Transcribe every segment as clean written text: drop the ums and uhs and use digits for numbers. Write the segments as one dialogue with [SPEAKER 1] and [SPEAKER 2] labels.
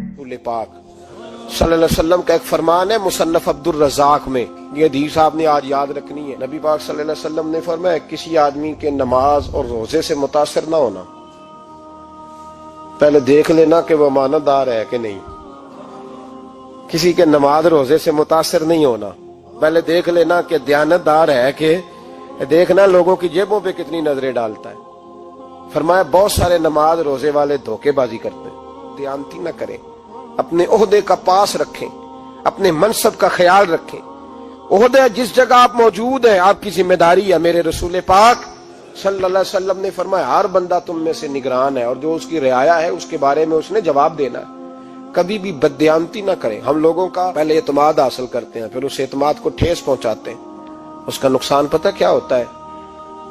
[SPEAKER 1] رسول پاک صلی اللہ علیہ وسلم کا ایک فرمان ہے مصنف عبدالرزاق میں، یہ حدیث آپ نے آج یاد رکھنی ہے۔ نبی پاک صلی اللہ علیہ وسلم نے فرمایا کسی آدمی کے نماز اور روزے سے متاثر نہ ہونا، پہلے دیکھ لینا کہ وہ امانت دار ہے کہ نہیں۔ کسی کے نماز روزے سے متاثر نہیں ہونا، پہلے دیکھ لینا کہ دیانت دار ہے کہ دیکھنا لوگوں کی جیبوں پہ کتنی نظریں ڈالتا ہے۔ فرمایا بہت سارے نماز روزے والے دھوکے بازی کرتے ہیں، دیانتی نہ کریں، اپنے عہدے کا پاس رکھیں، اپنے منصب کا خیال رکھیں۔ عہدہ جس جگہ آپ موجود ہیں آپ کی ذمہ داری ہے۔ میرے رسول پاک صلی اللہ علیہ وسلم نے فرمایا ہر بندہ تم میں سے نگران ہے، اور جو اس کی رعایا ہے اس کے بارے میں اس نے جواب دینا ہے۔ کبھی بھی بددیانتی نہ کریں۔ ہم لوگوں کا پہلے اعتماد حاصل کرتے ہیں، پھر اس اعتماد کو ٹھیس پہنچاتے ہیں۔ اس کا نقصان پتہ کیا ہوتا ہے؟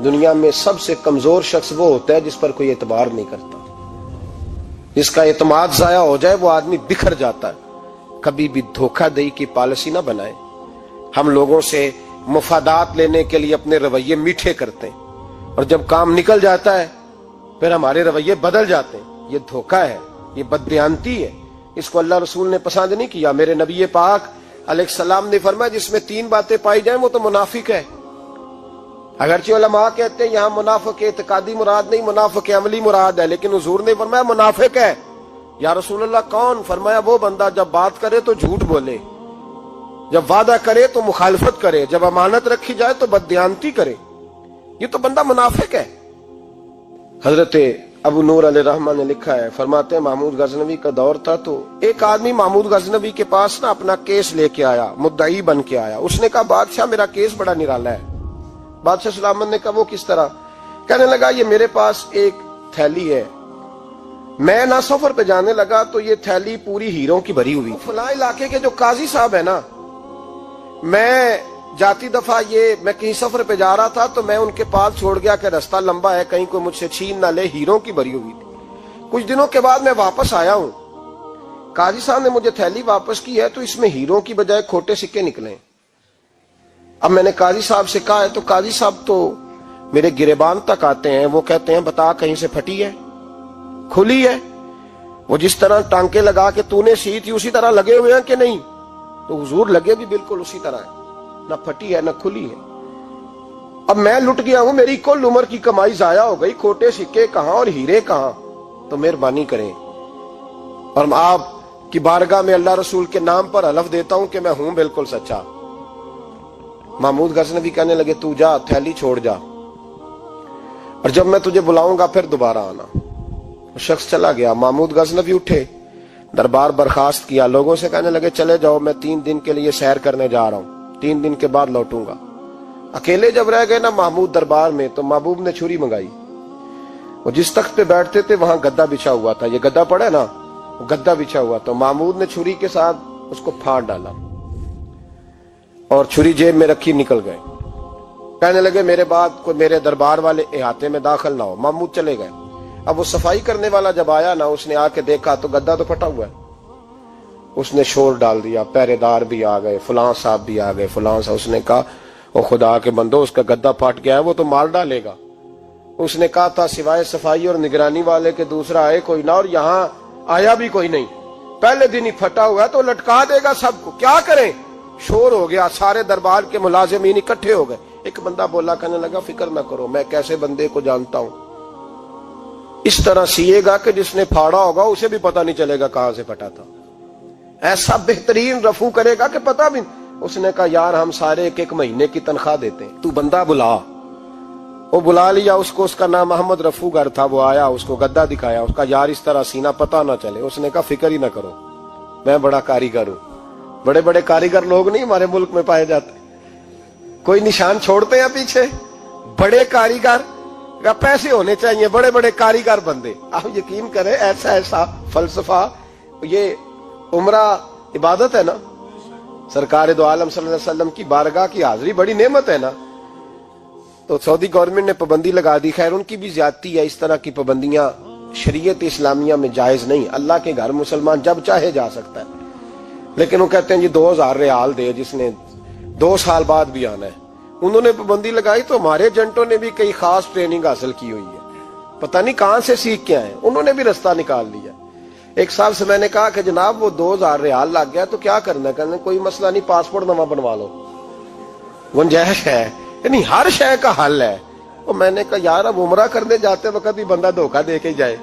[SPEAKER 1] دنیا میں سب سے کمزور شخص وہ ہوتا ہے جس پر کوئی اعتبار نہیں کرتا۔ جس کا اعتماد ضائع ہو جائے وہ آدمی بکھر جاتا ہے۔ کبھی بھی دھوکہ دہی کی پالیسی نہ بنائیں۔ ہم لوگوں سے مفادات لینے کے لیے اپنے رویے میٹھے کرتے ہیں، اور جب کام نکل جاتا ہے پھر ہمارے رویے بدل جاتے ہیں۔ یہ دھوکہ ہے، یہ بددیانتی ہے، اس کو اللہ رسول نے پسند نہیں کیا۔ میرے نبی پاک علیہ السلام نے فرمایا جس میں تین باتیں پائی جائیں وہ تو منافق ہے۔ اگرچہ علماء کہتے ہیں یہاں منافق اعتقادی مراد نہیں، منافق عملی مراد ہے، لیکن حضور نے فرمایا منافق ہے۔ یا رسول اللہ کون؟ فرمایا وہ بندہ جب بات کرے تو جھوٹ بولے، جب وعدہ کرے تو مخالفت کرے، جب امانت رکھی جائے تو بددیانتی کرے، یہ تو بندہ منافق ہے۔ حضرت ابو نور علیہ رحمہ نے لکھا ہے، فرماتے ہیں محمود غزنوی کا دور تھا تو ایک آدمی محمود غزنوی کے پاس نا اپنا کیس لے کے آیا، مدعی بن کے آیا۔ اس نے کہا بادشاہ میرا کیس بڑا نرالا ہے۔ بادشاہ سلامت نے کہا وہ کس طرح؟ کہنے لگا یہ میرے پاس ایک تھیلی ہے، میں نہ سفر پہ جانے لگا تو یہ تھیلی پوری ہیروں کی بھری ہوئی، فلاں علاقے کے جو قاضی صاحب ہے نا، میں جاتی دفعہ میں کہیں سفر پہ جا رہا تھا تو میں ان کے پاس چھوڑ گیا کہ راستہ لمبا ہے، کہیں کوئی مجھ سے چھین نہ لے، ہیروں کی بھری ہوئی تھی۔ کچھ دنوں کے بعد میں واپس آیا ہوں، قاضی صاحب نے مجھے تھیلی واپس کی ہے تو اس میں ہیروں کی بجائے کھوٹے سکے نکلے۔ اب میں نے قاضی صاحب سے کہا ہے تو قاضی صاحب تو میرے گریبان تک آتے ہیں، وہ کہتے ہیں بتا کہیں سے پھٹی ہے، کھلی ہے؟ وہ جس طرح ٹانکے لگا کے تو نے سی تھی اسی طرح لگے ہوئے ہیں کہ نہیں؟ تو حضور لگے بھی بالکل اسی طرح ہے، نہ پھٹی ہے نہ کھلی ہے۔ اب میں لٹ گیا ہوں، میری کل عمر کی کمائی ضائع ہو گئی، کھوٹے سکے کہاں اور ہیرے کہاں؟ تو مہربانی کریں، اور آپ کی بارگاہ میں اللہ رسول کے نام پر حلف دیتا ہوں کہ میں ہوں بالکل سچا۔ محمود غزنوی کہنے لگے تو جا، تھیلی چھوڑ جا، اور جب میں تجھے بلاؤں گا پھر دوبارہ آنا۔ وہ شخص چلا گیا۔ محمود غزنوی اٹھے، دربار برخاست کیا، لوگوں سے کہنے لگے چلے جاؤ میں 3 دن کے لیے سیر کرنے جا رہا ہوں، 3 دن کے بعد لوٹوں گا۔ اکیلے جب رہ گئے نا محمود دربار میں تو محبوب نے چھری منگائی۔ وہ جس تخت پہ بیٹھتے تھے وہاں گدا بچھا ہوا تھا، یہ گدا پڑا ہے نا، وہ گدا بچھا ہوا تھا۔ محمود نے چھری کے ساتھ اس کو پھاڑ ڈالا اور چھری جیب میں رکھی نکل گئے۔ کہنے لگے میرے بعد کوئی میرے دربار والے احاطے میں داخل نہ ہو۔ محمود چلے گئے۔ اب وہ صفائی کرنے والا جب آیا نا، اس نے آ کے دیکھا تو گدا تو پھٹا ہوا ہے۔ اس نے شور ڈال دیا، پہرے دار بھی آ گئے، فلاں صاحب بھی آ گئے، فلاں صاحب۔ اس نے کہا او خدا کے بندو، اس کا گدا پھٹ گیا ہے، وہ تو مار ڈالے گا۔ اس نے کہا تھا سوائے صفائی اور نگرانی والے کے دوسرا آئے کوئی نہ، اور یہاں آیا بھی کوئی نہیں، پہلے دن ہی پھٹا ہوا ہے تو لٹکا دے گا سب کو، کیا کریں؟ شور ہو گیا، سارے دربار کے ملازمین اکٹھے ہو گئے۔ ایک بندہ بولا، کہنے لگا فکر نہ کرو، میں کیسے بندے کو جانتا ہوں، اس طرح سیے گا کہ جس نے پھاڑا ہوگا اسے بھی پتہ نہیں چلے گا کہاں سے پھٹا تھا، ایسا بہترین رفو کرے گا کہ پتہ بھی۔ اس نے کہا یار ہم سارے 1 مہینے کی تنخواہ دیتے ہیں، تو بندہ بلا۔ وہ بلا لیا اس کو، اس کا نام محمد رفو گر تھا۔ وہ آیا، اس کو گدا دکھایا، اس کا یار اس طرح سینا پتہ نہ چلے۔ اس نے کہا فکر ہی نہ کرو، میں بڑا کاریگر ہوں۔ بڑے بڑے کاریگر لوگ نہیں ہمارے ملک میں پائے جاتے، کوئی نشان چھوڑتے ہیں پیچھے؟ بڑے کاریگر کا پیسے ہونے چاہیے، بڑے بڑے کاریگر بندے۔ آپ یقین کریں ایسا فلسفہ، یہ عمرہ عبادت ہے نا، سرکار دو عالم صلی اللہ علیہ وسلم کی بارگاہ کی حاضری بڑی نعمت ہے نا۔ تو سعودی گورنمنٹ نے پابندی لگا دی، خیر ان کی بھی زیادتی ہے، اس طرح کی پابندیاں شریعت اسلامیہ میں جائز نہیں۔ اللہ کے گھر مسلمان جب چاہے جا سکتا ہے، لیکن وہ کہتے ہیں جی 2000 ریال دے جس نے 2 سال بعد بھی آنا ہے۔ انہوں نے پابندی لگائی تو ہمارے ایجنٹوں نے بھی کئی خاص ٹریننگ حاصل کی ہوئی ہے، پتہ نہیں کہاں سے سیکھ کے آئے، انہوں نے بھی رستہ نکال لیا۔ ایک صاحب سے میں نے کہا کہ جناب وہ 2000 ریال لگ گیا تو کیا کرنا ہے؟ کہنے کوئی مسئلہ نہیں، پاسپورٹ نواں بنوا لو، گنجائش ہے، یعنی ہر شے کا حل ہے۔ تو میں نے کہا یار اب عمرہ کرنے جاتے وقت بھی بندہ دھوکہ دے کے جائے،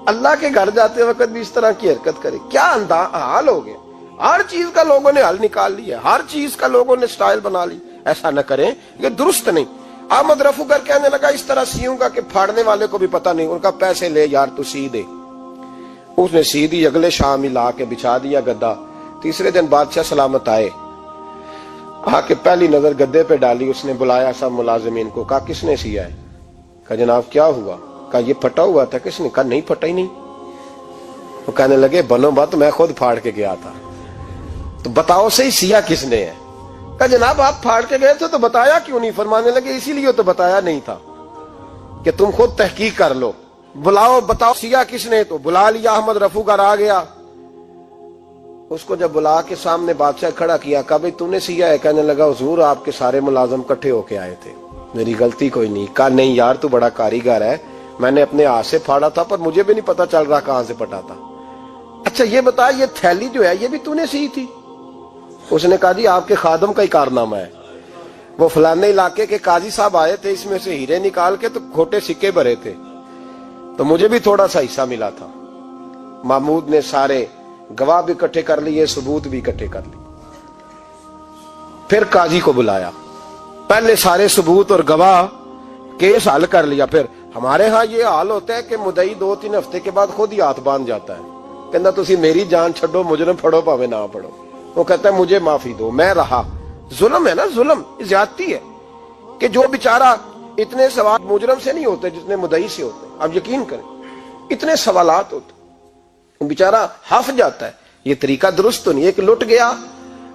[SPEAKER 1] اللہ کے گھر جاتے وقت بھی اس طرح کی حرکت کرے، کیا حال ہو گیا؟ ہر چیز کا لوگوں نے حل نکال لیا، ہر چیز کا لوگوں نے سٹائل بنا لی۔ ایسا نہ کریں، یہ درست نہیں۔ احمد رفوگر کہنے لگا اس طرح سیوں گا کہ پھاڑنے والے کو بھی پتہ نہیں، ان کا پیسے لے یار تو سی دے۔ اس نے سی دی، اگلے شام ہی لا کے بچھا دیا گدا۔ تیسرے دن بادشاہ سلامت آئے، آ کے پہلی نظر گدے پہ ڈالی، اس نے بلایا سب ملازمین کو، کہا کس نے سیا ہے؟ کہا جناب کیا ہوا؟ کہا یہ پھٹا ہوا تھا۔ کس نے؟ کہا نہیں پھٹا ہی نہیں۔ وہ کہنے لگے بنو بات، میں خود پھاڑ کے گیا تھا، تو بتاؤ صحیح سیا کس نے ہے؟ کہا جناب آپ پھاڑ کے گئے تھے تو بتایا کیوں نہیں؟ فرمانے لگے اسی لیے تو بتایا نہیں تھا کہ تم خود تحقیق کر لو، بلاؤ بتاؤ سیا کس نے۔ تو بلا لیا، احمد رفوگر آ گیا، اس کو جب بلا کے سامنے بادشاہ کھڑا کیا، کہا بھئی تو نے سیا ہے؟ کہنے لگا حضور آپ کے سارے ملازم کٹھے ہو کے آئے تھے، میری غلطی کوئی نہیں۔ کہا نہیں یار تو بڑا کاریگر ہے، میں نے اپنے ہاتھ سے پھاڑا تھا پر مجھے بھی نہیں پتا چل رہا کہاں سے پھٹا تھا۔ اچھا یہ بتا یہ تھیلی جو ہے یہ بھی تو نے سی تھی؟ اس نے کہا جی آپ کے خادم کا ہی کارنامہ ہے، وہ فلانے علاقے کے قاضی صاحب آئے تھے، اس میں سے ہیرے نکال کے تو کھوٹے سکے بھرے تھے، تو مجھے بھی تھوڑا سا حصہ ملا تھا۔ محمود نے سارے گواہ بھی اکٹھے کر لیے، ثبوت بھی اکٹھے کر لیے، پھر قاضی کو بلایا، پہلے سارے ثبوت اور گواہ کیس حل کر لیا۔ پھر ہمارے ہاں یہ حال ہوتا ہے کہ مدعی 2-3 ہفتے کے بعد خود ہی ہاتھ باندھ جاتا ہے، کہنا تسی میری جان چھڈو، مجرم پھڑو پاوے نہ پڑھو۔ وہ کہتا ہے مجھے معافی دو، میں رہا۔ ظلم ہے نا، ظلم زیادتی ہے کہ جو بیچارہ اتنے سوال مجرم سے نہیں ہوتے جتنے مدعی سے ہوتے، اب یقین کریں اتنے سوالات ہوتے، بیچارہ ہف جاتا ہے۔ یہ طریقہ درست تو نہیں، ایک لٹ گیا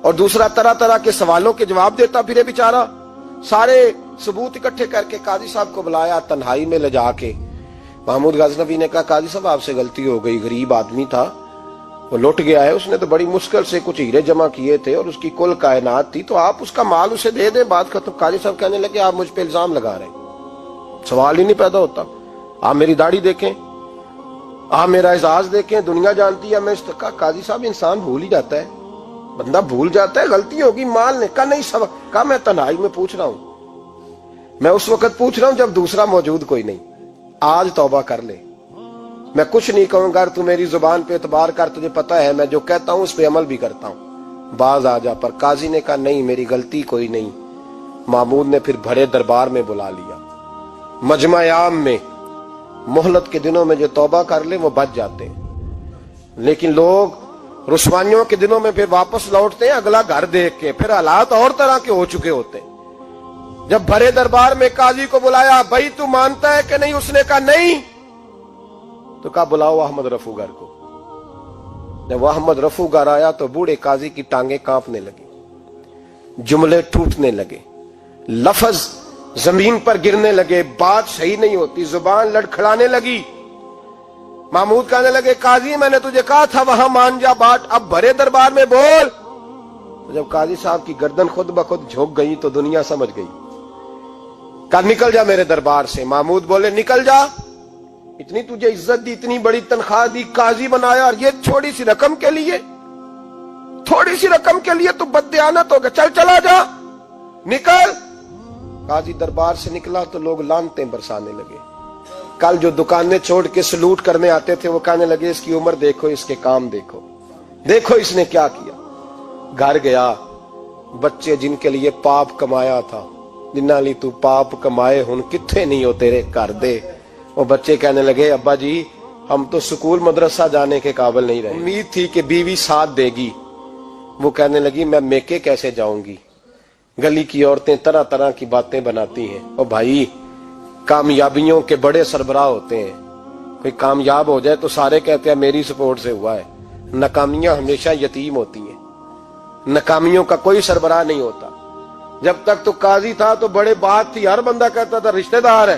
[SPEAKER 1] اور دوسرا طرح طرح کے سوالوں کے جواب دیتا پھرے بیچارہ۔ سارے ثبوت اکٹھے کر کے قاضی صاحب کو بلایا، تنہائی میں لے جا کے محمود غزنوی نے کہا قاضی صاحب آپ سے غلطی ہو گئی، غریب آدمی تھا، وہ لٹ گیا ہے، اس نے تو بڑی مشکل سے کچھ ہیرے جمع کیے تھے اور اس کی کل کائنات تھی، تو آپ اس کا مال اسے دے دیں، بات ختم۔ قاضی صاحب کہنے لگے آپ مجھ پہ الزام لگا رہے ہیں، سوال ہی نہیں پیدا ہوتا، آپ میری داڑھی دیکھیں، آپ میرا اعزاز دیکھیں، دنیا جانتی ہے میں اس کا۔ قاضی صاحب انسان بھول ہی جاتا ہے، بندہ بھول جاتا ہے، غلطی ہوگی، مال نے کہا نہیں سبق، کہا میں تنہائی میں پوچھ رہا ہوں، میں اس وقت پوچھ رہا ہوں جب دوسرا موجود کوئی نہیں، آج توبہ کر لے، میں کچھ نہیں کہوں گا، تو میری زبان پہ اعتبار کر، تجھے پتہ ہے میں جو کہتا ہوں اس پہ عمل بھی کرتا ہوں، باز آ جا۔ پر قاضی نے کہا نہیں میری غلطی کوئی نہیں۔ محمود نے پھر بڑے دربار میں بلا لیا، مجمع عام میں، مہلت کے دنوں میں جو توبہ کر لے وہ بچ جاتے ہیں، لیکن لوگ رسوائیوں کے دنوں میں پھر واپس لوٹتے ہیں اگلا گھر دیکھ کے، پھر حالات اور طرح کے ہو چکے ہوتے ہیں۔ جب بڑے دربار میں قاضی کو بلایا، بھائی تو مانتا ہے کہ نہیں؟ اس نے کہا نہیں، تو کہا بلاؤ احمد رفوگر کو۔ جب احمد رفوگر آیا تو بوڑھے قاضی کی ٹانگیں کانپنے لگی، جملے ٹوٹنے لگے، لفظ زمین پر گرنے لگے، بات صحیح نہیں ہوتی، زبان لڑکھڑانے لگی۔ محمود کہنے لگے قاضی میں نے تجھے کہا تھا وہاں مان جا بات، اب بڑے دربار میں بول۔ تو جب قاضی صاحب کی گردن خود بخود جھک گئی تو دنیا سمجھ گئی، کہا نکل جا میرے دربار سے۔ محمود بولے نکل جا، اتنی تجھے عزت دی، اتنی بڑی تنخواہ دی، قاضی بنایا، اور یہ چھوٹی سی رقم کے لیے، تھوڑی سی رقم کے لیے تو بددیانت ہو گیا، چل چلا جا، نکل۔ قاضی دربار سے نکلا تو لوگ لعنتیں برسانے لگے۔ کل جو دکانیں چھوڑ کے سلوٹ کرنے آتے تھے وہ کہنے لگے اس کی عمر دیکھو، اس کے کام دیکھو، دیکھو اس نے کیا کیا۔ گھر گیا، بچے جن کے لیے پاپ کمایا تھا، جنہاں لی تو پاپ کمائے ہن کتھے نہیں ہو تیرے گھر دے، وہ بچے کہنے لگے ابا جی ہم تو سکول مدرسہ جانے کے قابل نہیں رہے، امید تھی کہ بیوی ساتھ دے گی۔ وہ کہنے لگی میں میکے کیسے جاؤں گی، گلی کی عورتیں طرح طرح کی باتیں بناتی ہیں۔ اور بھائی کامیابیوں کے بڑے سربراہ ہوتے ہیں، کوئی کامیاب ہو جائے تو سارے کہتے ہیں میری سپورٹ سے ہوا ہے، ناکامیاں ہمیشہ یتیم ہوتی ہیں، ناکامیوں کا کوئی سربراہ نہیں ہوتا۔ جب تک تو قاضی تھا تو بڑے بات تھی، ہر بندہ کہتا تھا رشتہ دار ہے،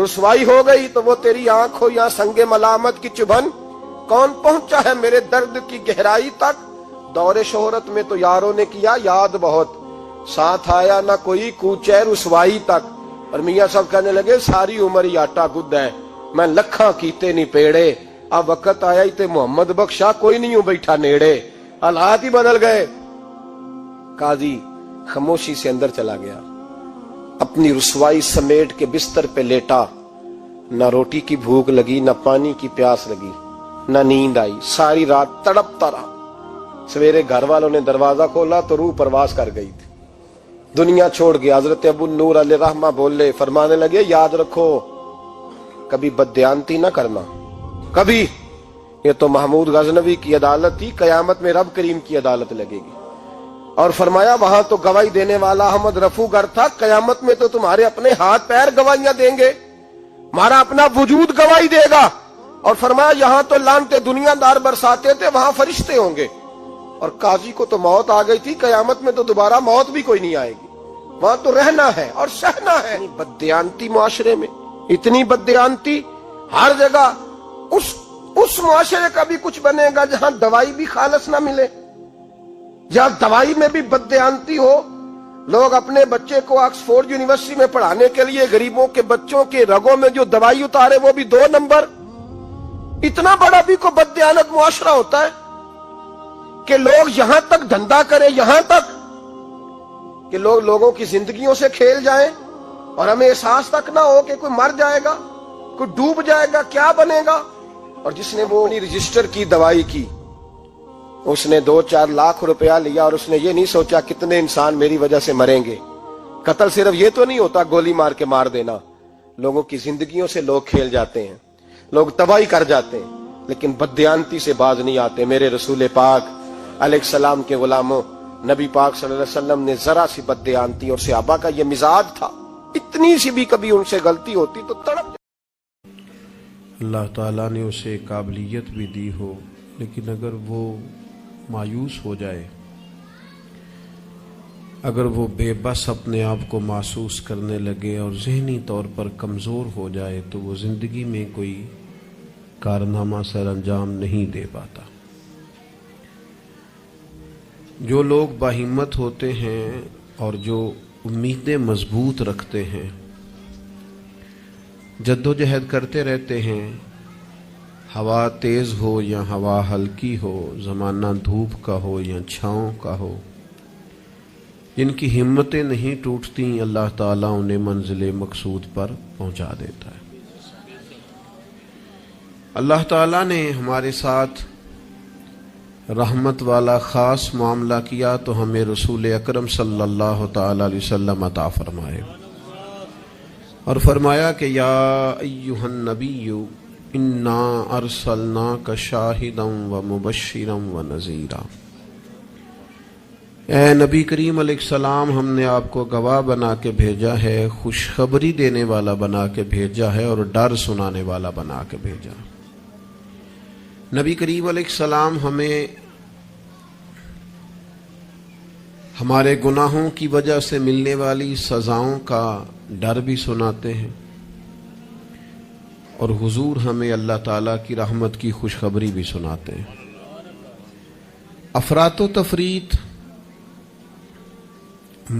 [SPEAKER 1] رسوائی ہو گئی تو وہ تیری آنکھ ہو یا سنگ ملامت کی چبھن، کون پہنچا ہے میرے درد کی گہرائی تک، دور شہرت میں تو یاروں نے کیا یاد بہت، ساتھ آیا نہ کوئی کوچے رسوائی تک. اور میاں صاحب کہنے لگے ساری عمر ہی آٹا گد ہے, میں لکھاں کیتے نہیں پیڑے, اب وقت آیا ہی تے محمد بخشا کوئی نہیں ہوں بیٹھا نیڑے. حالات ہی بدل گئے. قاضی خاموشی سے اندر چلا گیا, اپنی رسوائی سمیٹ کے بستر پہ لیٹا. نہ روٹی کی بھوک لگی, نہ پانی کی پیاس لگی, نہ نیند آئی. ساری رات تڑپتا رہا. سویرے گھر والوں نے دروازہ کھولا تو روح پرواز کر گئی تھی, دنیا چھوڑ گیا. حضرت ابو نور علیہ رحمہ بولے, فرمانے لگے یاد رکھو کبھی بددیانتی نہ کرنا, کبھی. یہ تو محمود غزنوی کی عدالت تھی, قیامت میں رب کریم کی عدالت لگے گی. اور فرمایا وہاں تو گواہی دینے والا احمد رفو گر تھا, قیامت میں تو تمہارے اپنے ہاتھ پیر گواہیاں دیں گے, ہمارا اپنا وجود گواہی دے گا. اور فرمایا یہاں تو لانتے دنیا دار برساتے تھے, وہاں فرشتے ہوں گے. اور قاضی کو تو موت آ گئی تھی, قیامت میں تو دوبارہ موت بھی کوئی نہیں آئے گی, وہاں تو رہنا ہے اور سہنا ہے. بددیانتی معاشرے میں, اتنی بددیانتی ہر جگہ. اس معاشرے کا بھی کچھ بنے گا جہاں دوائی بھی خالص نہ ملے, جہاں دوائی میں بھی بددیانتی ہو. لوگ اپنے بچے کو آکسفورڈ یونیورسٹی میں پڑھانے کے لیے غریبوں کے بچوں کے رگوں میں جو دوائی اتارے وہ بھی 2 نمبر. اتنا بڑا بھی کو بددیانت معاشرہ ہوتا ہے کہ لوگ یہاں تک دھندا کریں, یہاں تک کہ لوگ لوگوں کی زندگیوں سے کھیل جائیں اور ہمیں احساس تک نہ ہو کہ کوئی مر جائے گا, کوئی ڈوب جائے گا, کیا بنے گا. اور جس نے وہ رجسٹر کی دوائی کی, اس نے 2-4 لاکھ روپیہ لیا اور اس نے یہ نہیں سوچا کتنے انسان میری وجہ سے مریں گے. قتل صرف یہ تو نہیں ہوتا گولی مار کے مار دینا, لوگوں کی زندگیوں سے لوگ کھیل جاتے ہیں, لوگ تباہی کر جاتے ہیں, لیکن بددیانتی سے باز نہیں آتے. میرے رسول پاک علیہ السلام کے غلاموں, نبی پاک صلی اللہ علیہ وسلم نے ذرا سی بددیانتی, اور صحابہ کا یہ مزاج تھا, اتنی سی بھی کبھی ان سے غلطی ہوتی تو تڑپ.
[SPEAKER 2] اللہ تعالیٰ نے اسے قابلیت بھی دی ہو, لیکن اگر وہ مایوس ہو جائے, اگر وہ بے بس اپنے آپ کو محسوس کرنے لگے اور ذہنی طور پر کمزور ہو جائے, تو وہ زندگی میں کوئی کارنامہ سر انجام نہیں دے پاتا. جو لوگ باہمت ہوتے ہیں اور جو امیدیں مضبوط رکھتے ہیں, جدوجہد کرتے رہتے ہیں, ہوا تیز ہو یا ہوا ہلکی ہو, زمانہ دھوپ کا ہو یا چھاؤں کا ہو, جن کی ہمتیں نہیں ٹوٹتی, اللہ تعالیٰ انہیں منزل مقصود پر پہنچا دیتا ہے. اللہ تعالیٰ نے ہمارے ساتھ رحمت والا خاص معاملہ کیا تو ہمیں رسول اکرم صلی اللہ تعالی علیہ وسلم عطا فرمائے, اور فرمایا کہ یا ایھا النبی انا ارسلناک شاہدا ومبشرا ونذیرا. اے نبی کریم علیہ السلام, ہم نے آپ کو گواہ بنا کے بھیجا ہے, خوشخبری دینے والا بنا کے بھیجا ہے, اور ڈر سنانے والا بنا کے بھیجا. نبی کریم علیہ السلام ہمیں ہمارے گناہوں کی وجہ سے ملنے والی سزاؤں کا ڈر بھی سناتے ہیں, اور حضور ہمیں اللہ تعالیٰ کی رحمت کی خوشخبری بھی سناتے ہیں. افراط و تفریط,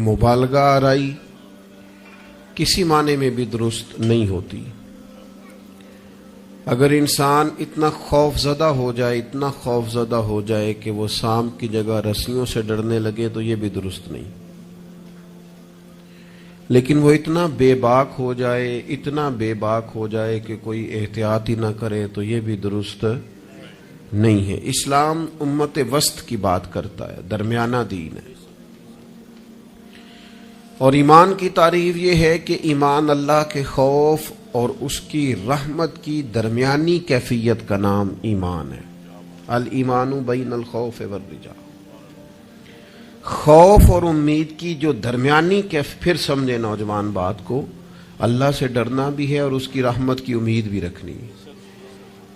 [SPEAKER 2] مبالغہ آرائی کسی معنی میں بھی درست نہیں ہوتی. اگر انسان اتنا خوف زدہ ہو جائے, اتنا خوف زدہ ہو جائے کہ وہ سانپ کی جگہ رسیوں سے ڈرنے لگے, تو یہ بھی درست نہیں. لیکن وہ اتنا بے باک ہو جائے, اتنا بے باک ہو جائے کہ کوئی احتیاط ہی نہ کرے, تو یہ بھی درست نہیں ہے. اسلام امت وسط کی بات کرتا ہے, درمیانہ دین ہے. اور ایمان کی تعریف یہ ہے کہ ایمان اللہ کے خوف اور اس کی رحمت کی درمیانی کیفیت کا نام ایمان ہے. الایمان بین الخوف والرجاء, خوف اور امید کی جو درمیانی پھر سمجھے نوجوان بات کو, اللہ سے ڈرنا بھی ہے اور اس کی رحمت کی امید بھی رکھنی ہے.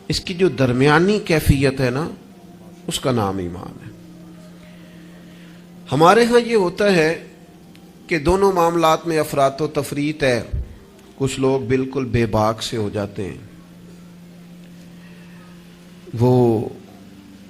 [SPEAKER 2] اس کی جو درمیانی کیفیت ہے نا, اس کا نام ایمان ہے. ہمارے ہاں یہ ہوتا ہے کہ دونوں معاملات میں افراط و تفریط ہے. کچھ لوگ بالکل بے باک سے ہو جاتے ہیں, وہ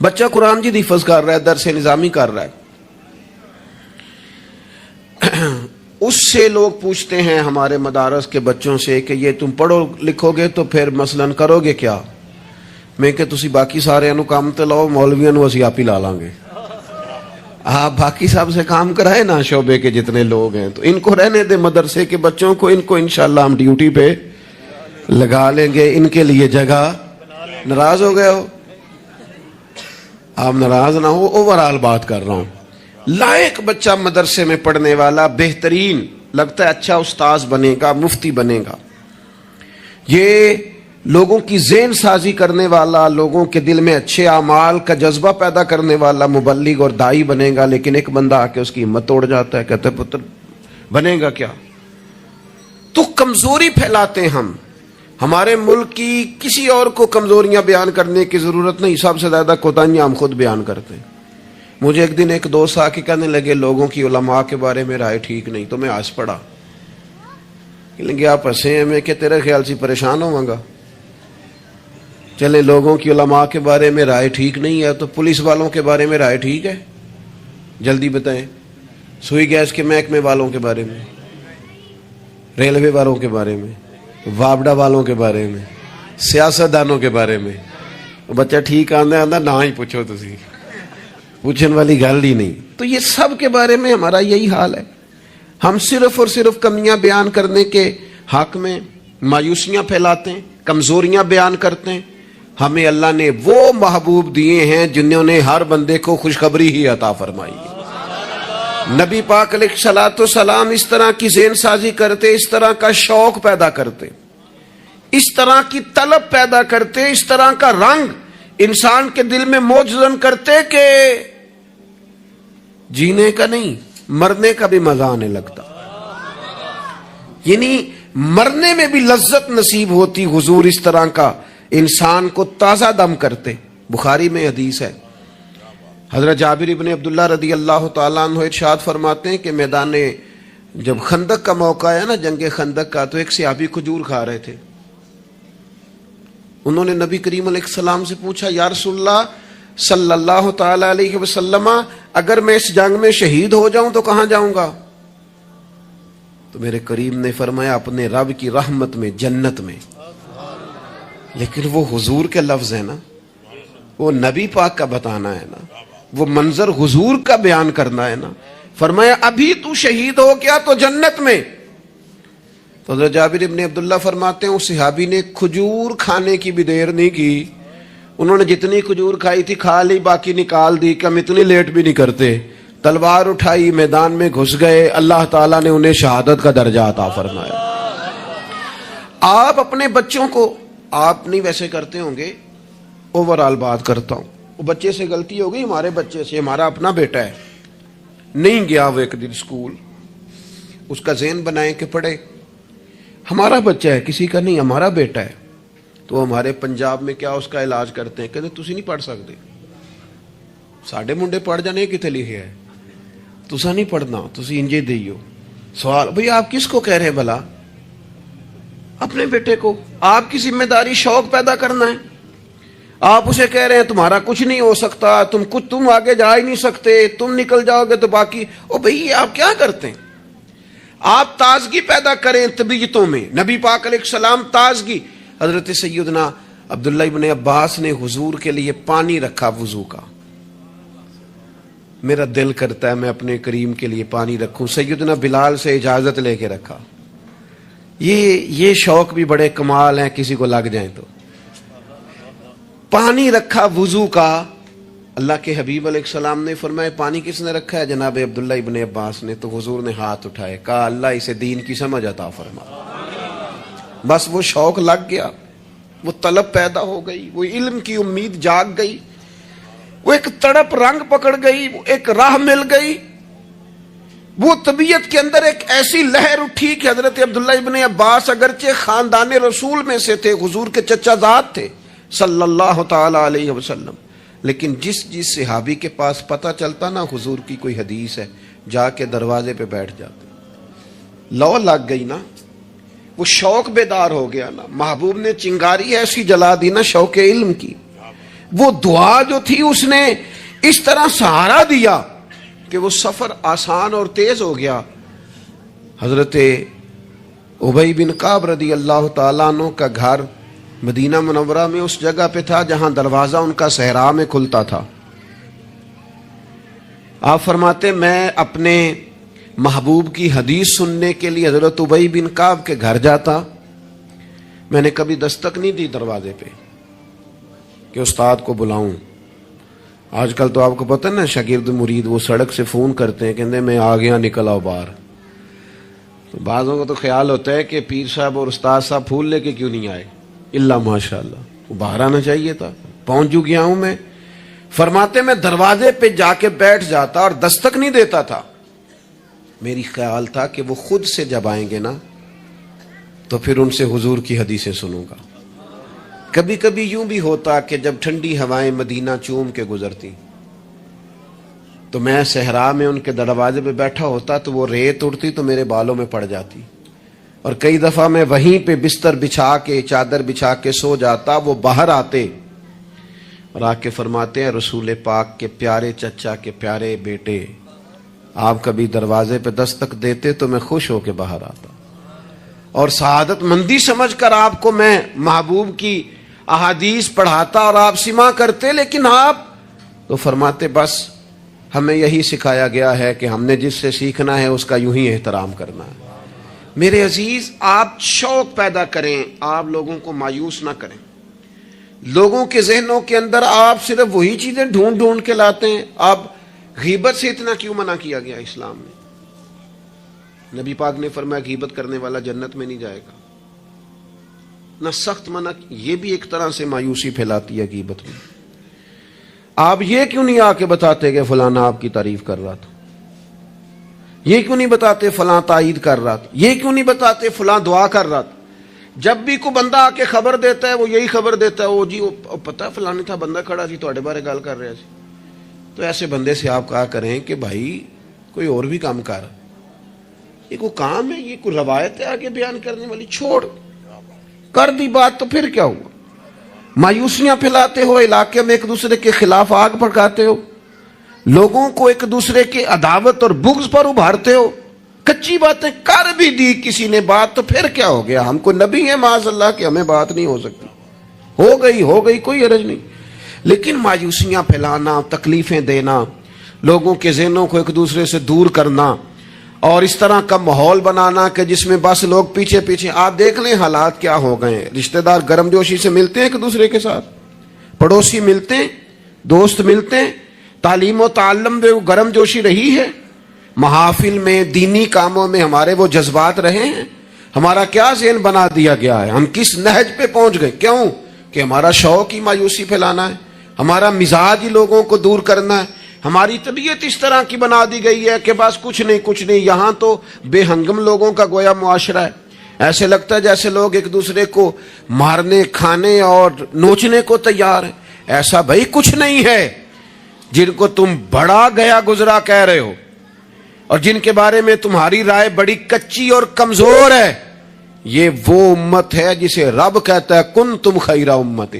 [SPEAKER 2] بچہ قرآن جی حفظ کر رہا ہے، درس نظامی کر رہا ہے، اس سے لوگ پوچھتے ہیں ہمارے مدارس کے بچوں سے کہ یہ تم پڑھو لکھو گے تو پھر مثلاً کرو گے کیا؟ میں کہ تسی باقی سارے انو کام تے لاؤ، مولویاں نو اسی آپ ہی لا لیں گے. آپ باقی صاحب سے کام کرائے نا، شعبے کے جتنے لوگ ہیں، تو ان کو رہنے دے مدرسے کے بچوں کو، ان کو انشاءاللہ ہم ڈیوٹی پہ لگا لیں گے، ان کے لیے جگہ. ناراض ہو گئے ہو؟ آپ ناراض نہ ہو، اوورال بات کر رہا ہوں. لائق بچہ مدرسے میں پڑھنے والا، بہترین لگتا ہے، اچھا استاذ بنے گا، مفتی بنے گا، یہ لوگوں کی ذہن سازی کرنے والا، لوگوں کے دل میں اچھے اعمال کا جذبہ پیدا کرنے والا مبلغ اور داعی بنے گا. لیکن ایک بندہ آ کے اس کی ہمت توڑ جاتا ہے، کہتا ہے پتر بنے گا کیا؟ تو کمزوری پھیلاتے ہیں ہم. ہمارے ملک کی کسی اور کو کمزوریاں بیان کرنے کی ضرورت نہیں، سب سے زیادہ کوتاہیاں ہم خود بیان کرتے ہیں. مجھے ایک دن ایک دوست آ کے کہنے لگے لوگوں کی علماء کے بارے میں رائے ٹھیک نہیں، تو میں ہنس پڑا. کہ آپ ہنسے ہیں، میں کہ تیرے خیال سے پریشان ہوں گا. چلے لوگوں کی علماء کے بارے میں رائے ٹھیک نہیں ہے تو پولیس والوں کے بارے میں رائے ٹھیک ہے؟ جلدی بتائیں. سوئی گیس کے محکمے والوں کے بارے میں، ریلوے والوں کے بارے میں، وابڈا والوں کے بارے میں، سیاستدانوں کے بارے میں. بچہ ٹھیک آندا نہ ہی پوچھو، تسی پوچھنے والی گل ہی نہیں. تو یہ سب کے بارے میں ہمارا یہی حال ہے. ہم صرف اور صرف کمیاں بیان کرنے کے حق میں مایوسیاں پھیلاتے ہیں، کمزوریاں بیان کرتے ہیں. ہمیں اللہ نے وہ محبوب دیے ہیں جنہوں نے ہر بندے کو خوشخبری ہی عطا فرمائی ہے. نبی پاک علیہ الصلوۃ والسلام اس طرح کی ذہن سازی کرتے، اس طرح کا شوق پیدا کرتے، اس طرح کی طلب پیدا کرتے، اس طرح کا رنگ انسان کے دل میں موجزن کرتے کہ جینے کا نہیں، مرنے کا بھی مزہ آنے لگتا. یعنی مرنے میں بھی لذت نصیب ہوتی. حضور اس طرح کا انسان کو تازہ دم کرتے. بخاری میں حدیث ہے، حضرت جابر ابن عبداللہ رضی اللہ تعالیٰ عنہ ارشاد فرماتے ہیں کہ میدان جب خندق کا موقع ہے نا، جنگ خندق کا، تو ایک صحابی کھجور کھا رہے تھے. انہوں نے نبی کریم علیہ السلام سے پوچھا، یا رسول اللہ صلی اللہ تعالی علیہ وسلم، اگر میں اس جنگ میں شہید ہو جاؤں تو کہاں جاؤں گا؟ تو میرے کریم نے فرمایا اپنے رب کی رحمت میں، جنت میں. لیکن وہ حضور کے لفظ ہے نا، وہ نبی پاک کا بتانا ہے نا، وہ منظر حضور کا بیان کرنا ہے نا. فرمایا ابھی تو شہید ہو گیا تو جنت میں. تو حضرت جابر ابن عبداللہ فرماتے ہیں اس صحابی نے کھجور کھانے کی بھی دیر نہیں کی، انہوں نے جتنی کھجور کھائی تھی کھا لی، باقی نکال دی کہ ہم اتنی لیٹ بھی نہیں کرتے. تلوار اٹھائی، میدان میں گھس گئے، اللہ تعالیٰ نے انہیں شہادت کا درجہ عطا فرمایا. آپ اپنے بچوں کو، آپ نہیں ویسے کرتے ہوں گے، اوورال بات کرتا ہوں، وہ بچے سے غلطی ہو گئی، ہمارے بچے سے، ہمارا اپنا بیٹا ہے، نہیں گیا وہ ایک دن اسکول، اس کا ذہن بنائیں کہ پڑھے. ہمارا بچہ ہے، کسی کا نہیں، ہمارا بیٹا ہے. تو ہمارے پنجاب میں کیا اس کا علاج کرتے ہیں، کہتے تسی نہیں پڑھ سکتے، ساڈے منڈے پڑھ جانے کتے لکھے ہے، تسا نہیں پڑھنا، تسی انجے دیو. سوال، بھئی آپ کس کو کہہ رہے ہیں بھلا؟ اپنے بیٹے کو. آپ کی ذمہ داری شوق پیدا کرنا ہے. آپ اسے کہہ رہے ہیں تمہارا کچھ نہیں ہو سکتا، تم آگے جا ہی نہیں سکتے، تم نکل جاؤ گے تو باقی. او بھئی آپ کیا کرتے ہیں؟ آپ تازگی پیدا کریں طبیعتوں میں. نبی پاک علیہ السلام تازگی. حضرت سیدنا عبداللہ ابن عباس نے حضور کے لیے پانی رکھا وضو کا. میرا دل کرتا ہے میں اپنے کریم کے لیے پانی رکھوں. سیدنا بلال سے اجازت لے کے رکھا. یہ شوق بھی بڑے کمال ہیں، کسی کو لگ جائیں تو. پانی رکھا وضو کا. اللہ کے حبیب علیہ السلام نے فرمایا پانی کس نے رکھا ہے؟ جناب عبداللہ ابن عباس نے. تو حضور نے ہاتھ اٹھائے، کہا اللہ اسے دین کی سمجھ عطا فرما. بس وہ شوق لگ گیا، وہ طلب پیدا ہو گئی، وہ علم کی امید جاگ گئی، وہ ایک تڑپ رنگ پکڑ گئی، وہ ایک راہ مل گئی. وہ طبیعت کے اندر ایک ایسی لہر اٹھی کہ حضرت عبداللہ ابن عباس اگرچہ خاندان رسول میں سے تھے، حضور کے چچا زاد تھے صلی اللہ تعالی علیہ وسلم، لیکن جس صحابی کے پاس پتہ چلتا نا حضور کی کوئی حدیث ہے، جا کے دروازے پہ بیٹھ جاتے. لو لگ گئی نا، وہ شوق بیدار ہو گیا نا. محبوب نے چنگاری ایسی جلا دی نا شوق علم کی. وہ دعا جو تھی اس نے اس طرح سہارا دیا کہ وہ سفر آسان اور تیز ہو گیا. حضرت ابی بن کعب رضی اللہ تعالیٰ عنہ کا گھر مدینہ منورہ میں اس جگہ پہ تھا جہاں دروازہ ان کا صحرا میں کھلتا تھا. آپ فرماتے میں اپنے محبوب کی حدیث سننے کے لیے حضرت ابی بن کعب کے گھر جاتا. میں نے کبھی دستک نہیں دی دروازے پہ کہ استاد کو بلاؤں. آج کل تو آپ کو پتہ نا شاگرد مرید وہ سڑک سے فون کرتے ہیں کہتے میں آ گیا نکل آؤ باہر. تو بعضوں کو تو خیال ہوتا ہے کہ پیر صاحب اور استاد صاحب پھول لے کے کیوں نہیں آئے. اللہ ماشاء اللہ وہ باہر آنا چاہیے تھا. پہنچ جو گیا ہوں میں. فرماتے میں دروازے پہ جا کے بیٹھ جاتا اور دستک نہیں دیتا تھا. میری خیال تھا کہ وہ خود سے جب آئیں گے نا تو پھر ان سے حضور کی حدیثیں سنوں گا. کبھی کبھی یوں بھی ہوتا کہ جب ٹھنڈی ہوائیں مدینہ چوم کے گزرتی تو میں صحرا میں ان کے دروازے پہ بیٹھا ہوتا تو وہ ریت اڑتی تو میرے بالوں میں پڑ جاتی. اور کئی دفعہ میں وہیں پہ بستر بچھا کے چادر بچھا کے سو جاتا. وہ باہر آتے اور آ کے فرماتے ہیں رسول پاک کے پیارے چچا کے پیارے بیٹے آپ کبھی دروازے پہ دستک دیتے تو میں خوش ہو کے باہر آتا اور سعادت مندی سمجھ کر آپ کو میں محبوب کی احادیث پڑھاتا اور آپ سماع کرتے. لیکن آپ تو فرماتے بس ہمیں یہی سکھایا گیا ہے کہ ہم نے جس سے سیکھنا ہے اس کا یوں ہی احترام کرنا ہے. میرے عزیز آپ شوق پیدا کریں, آپ لوگوں کو مایوس نہ کریں. لوگوں کے ذہنوں کے اندر آپ صرف وہی چیزیں ڈھونڈ ڈھونڈ کے لاتے ہیں. اب غیبت سے اتنا کیوں منع کیا گیا اسلام میں؟ نبی پاک نے فرمایا غیبت کرنے والا جنت میں نہیں جائے گا. نہ سخت منع. یہ بھی ایک طرح سے مایوسی پھیلاتی ہے غیبت میں. آپ یہ کیوں نہیں آ کے بتاتے کہ فلانا آپ کی تعریف کر رہا تھا؟ یہ کیوں نہیں بتاتے فلاں تائید کر رہا تھا؟ یہ کیوں نہیں بتاتے فلاں دعا کر رہا تھا؟ جب بھی کوئی بندہ آ کے خبر دیتا ہے وہ یہی خبر دیتا ہے, وہ جی وہ پتہ فلانے تھا بندہ کھڑا سی تواڈے بارے گل کر رہا سی. تو ایسے بندے سے آپ کہا کریں کہ بھائی کوئی اور بھی کام کر. یہ کوئی کام ہے, یہ کوئی روایت ہے آگے بیان کرنے والی؟ چھوڑ کر دی بات تو پھر کیا ہوا؟ مایوسیاں پھیلاتے ہو, علاقے میں ایک دوسرے کے خلاف آگ بھڑکاتے ہو, لوگوں کو ایک دوسرے کے عداوت اور بغض پر ابھارتے ہو. کچی باتیں کر بھی دی کسی نے بات تو پھر کیا ہو گیا؟ ہم کو نبی ہیں معاذ اللہ کہ ہمیں بات نہیں ہو سکتی. ہو گئی کوئی حرج نہیں. لیکن مایوسیاں پھیلانا, تکلیفیں دینا, لوگوں کے ذہنوں کو ایک دوسرے سے دور کرنا اور اس طرح کا ماحول بنانا کہ جس میں بس لوگ پیچھے پیچھے. آپ دیکھ لیں حالات کیا ہو گئے ہیں. رشتہ دار گرم جوشی سے ملتے ہیں ایک دوسرے کے ساتھ, پڑوسی ملتے ہیں, دوست ملتے ہیں, تعلیم و تعلم میں وہ گرم جوشی رہی ہے, محافل میں دینی کاموں میں ہمارے وہ جذبات رہے ہیں. ہمارا کیا ذہن بنا دیا گیا ہے؟ ہم کس نہج پہ پہنچ گئے؟ کیوں کہ ہمارا شوق ہی مایوسی پھیلانا ہے, ہمارا مزاج ہی لوگوں کو دور کرنا ہے, ہماری طبیعت اس طرح کی بنا دی گئی ہے کہ بس کچھ نہیں. یہاں تو بے ہنگم لوگوں کا گویا معاشرہ ہے. ایسے لگتا ہے جیسے لوگ ایک دوسرے کو مارنے, کھانے اور نوچنے کو تیار ہیں. ایسا بھائی کچھ نہیں ہے. جن کو تم بڑا گیا گزرا کہہ رہے ہو اور جن کے بارے میں تمہاری رائے بڑی کچی اور کمزور ہے, یہ وہ امت ہے جسے رب کہتا ہے کن تم خیر امت,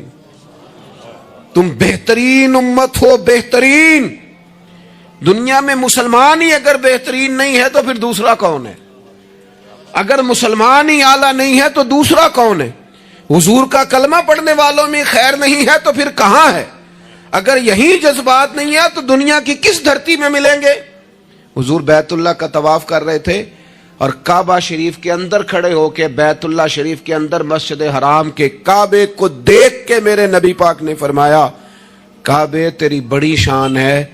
[SPEAKER 2] تم بہترین امت ہو. بہترین دنیا میں مسلمان ہی اگر بہترین نہیں ہے تو پھر دوسرا کون ہے؟ اگر مسلمان ہی اعلیٰ نہیں ہے تو دوسرا کون ہے؟ حضور کا کلمہ پڑھنے والوں میں خیر نہیں ہے تو پھر کہاں ہے؟ اگر یہی جذبات نہیں ہے تو دنیا کی کس دھرتی میں ملیں گے؟ حضور بیت اللہ کا طواف کر رہے تھے اور کعبہ شریف کے اندر کھڑے ہو کے بیت اللہ شریف کے اندر مسجد حرام کے کعبے کو دیکھ کے میرے نبی پاک نے فرمایا کعبے تیری بڑی شان ہے,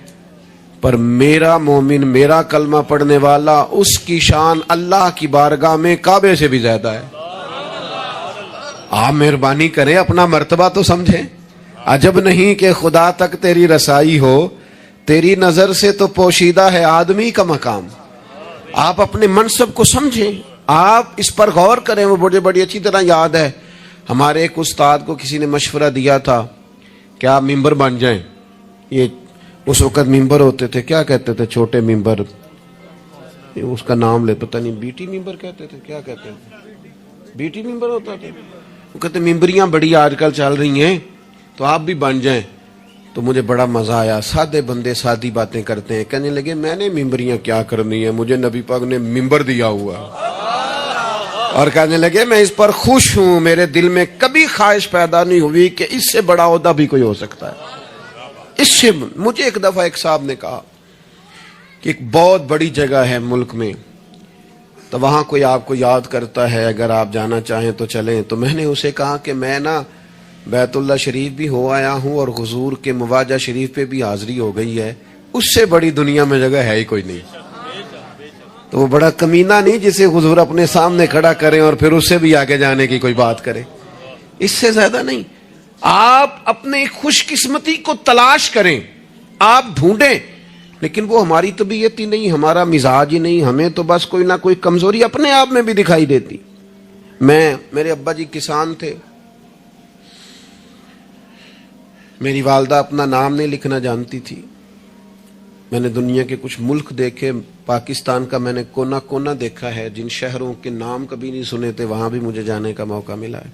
[SPEAKER 2] پر میرا مومن, میرا کلمہ پڑھنے والا, اس کی شان اللہ کی بارگاہ میں کعبے سے بھی زیادہ ہے. آپ مہربانی کریں اپنا مرتبہ تو سمجھیں. عجب نہیں کہ خدا تک تیری رسائی ہو, تیری نظر سے تو پوشیدہ ہے آدمی کا مقام. آپ اپنے منصب کو سمجھیں, آپ اس پر غور کریں. وہ بڑی اچھی طرح یاد ہے ہمارے ایک استاد کو کسی نے مشورہ دیا تھا کہ آپ ممبر بن جائیں. یہ اس وقت ممبر ہوتے تھے, کیا کہتے تھے, چھوٹے ممبر, اس کا نام لے پتہ نہیں, بیٹی ممبر کہتے تھے, کیا کہتے تھے, بیٹی ممبر ہوتا تھا. وہ کہتے ممبریاں بڑی آج کل چل رہی ہیں تو آپ بھی بن جائیں. تو مجھے بڑا مزہ آیا. سادے بندے سادی باتیں کرتے ہیں. کہنے لگے میں نے ممبریاں کیا کرنی ہے, مجھے نبی پاک نے ممبر دیا ہوا. اور کہنے لگے میں اس پر خوش ہوں, میرے دل میں کبھی خواہش پیدا نہیں ہوئی کہ اس سے بڑا عہدہ بھی کوئی ہو سکتا ہے. اس سے مجھے ایک دفعہ ایک صاحب نے کہا کہ ایک بہت بڑی جگہ ہے ملک میں, تو وہاں کوئی آپ کو یاد کرتا ہے, اگر آپ جانا چاہیں تو چلیں. تو میں نے اسے کہا کہ میں نا بیت اللہ شریف بھی ہو آیا ہوں اور حضور کے مواجہ شریف پہ بھی حاضری ہو گئی ہے, اس سے بڑی دنیا میں جگہ ہے ہی کوئی نہیں. تو وہ بڑا کمینہ نہیں جسے حضور اپنے سامنے کھڑا کریں اور پھر اس سے بھی آگے جانے کی کوئی بات کرے, اس سے زیادہ نہیں. آپ اپنے خوش قسمتی کو تلاش کریں, آپ ڈھونڈیں, لیکن وہ ہماری طبیعت ہی نہیں, ہمارا مزاج ہی نہیں, ہمیں تو بس کوئی نہ کوئی کمزوری اپنے آپ میں بھی دکھائی دیتی. میرے ابا جی کسان تھے, میری والدہ اپنا نام نہیں لکھنا جانتی تھی. میں نے دنیا کے کچھ ملک دیکھے, پاکستان کا میں نے کونا کونا دیکھا ہے, جن شہروں کے نام کبھی نہیں سنے تھے وہاں بھی مجھے جانے کا موقع ملا ہے.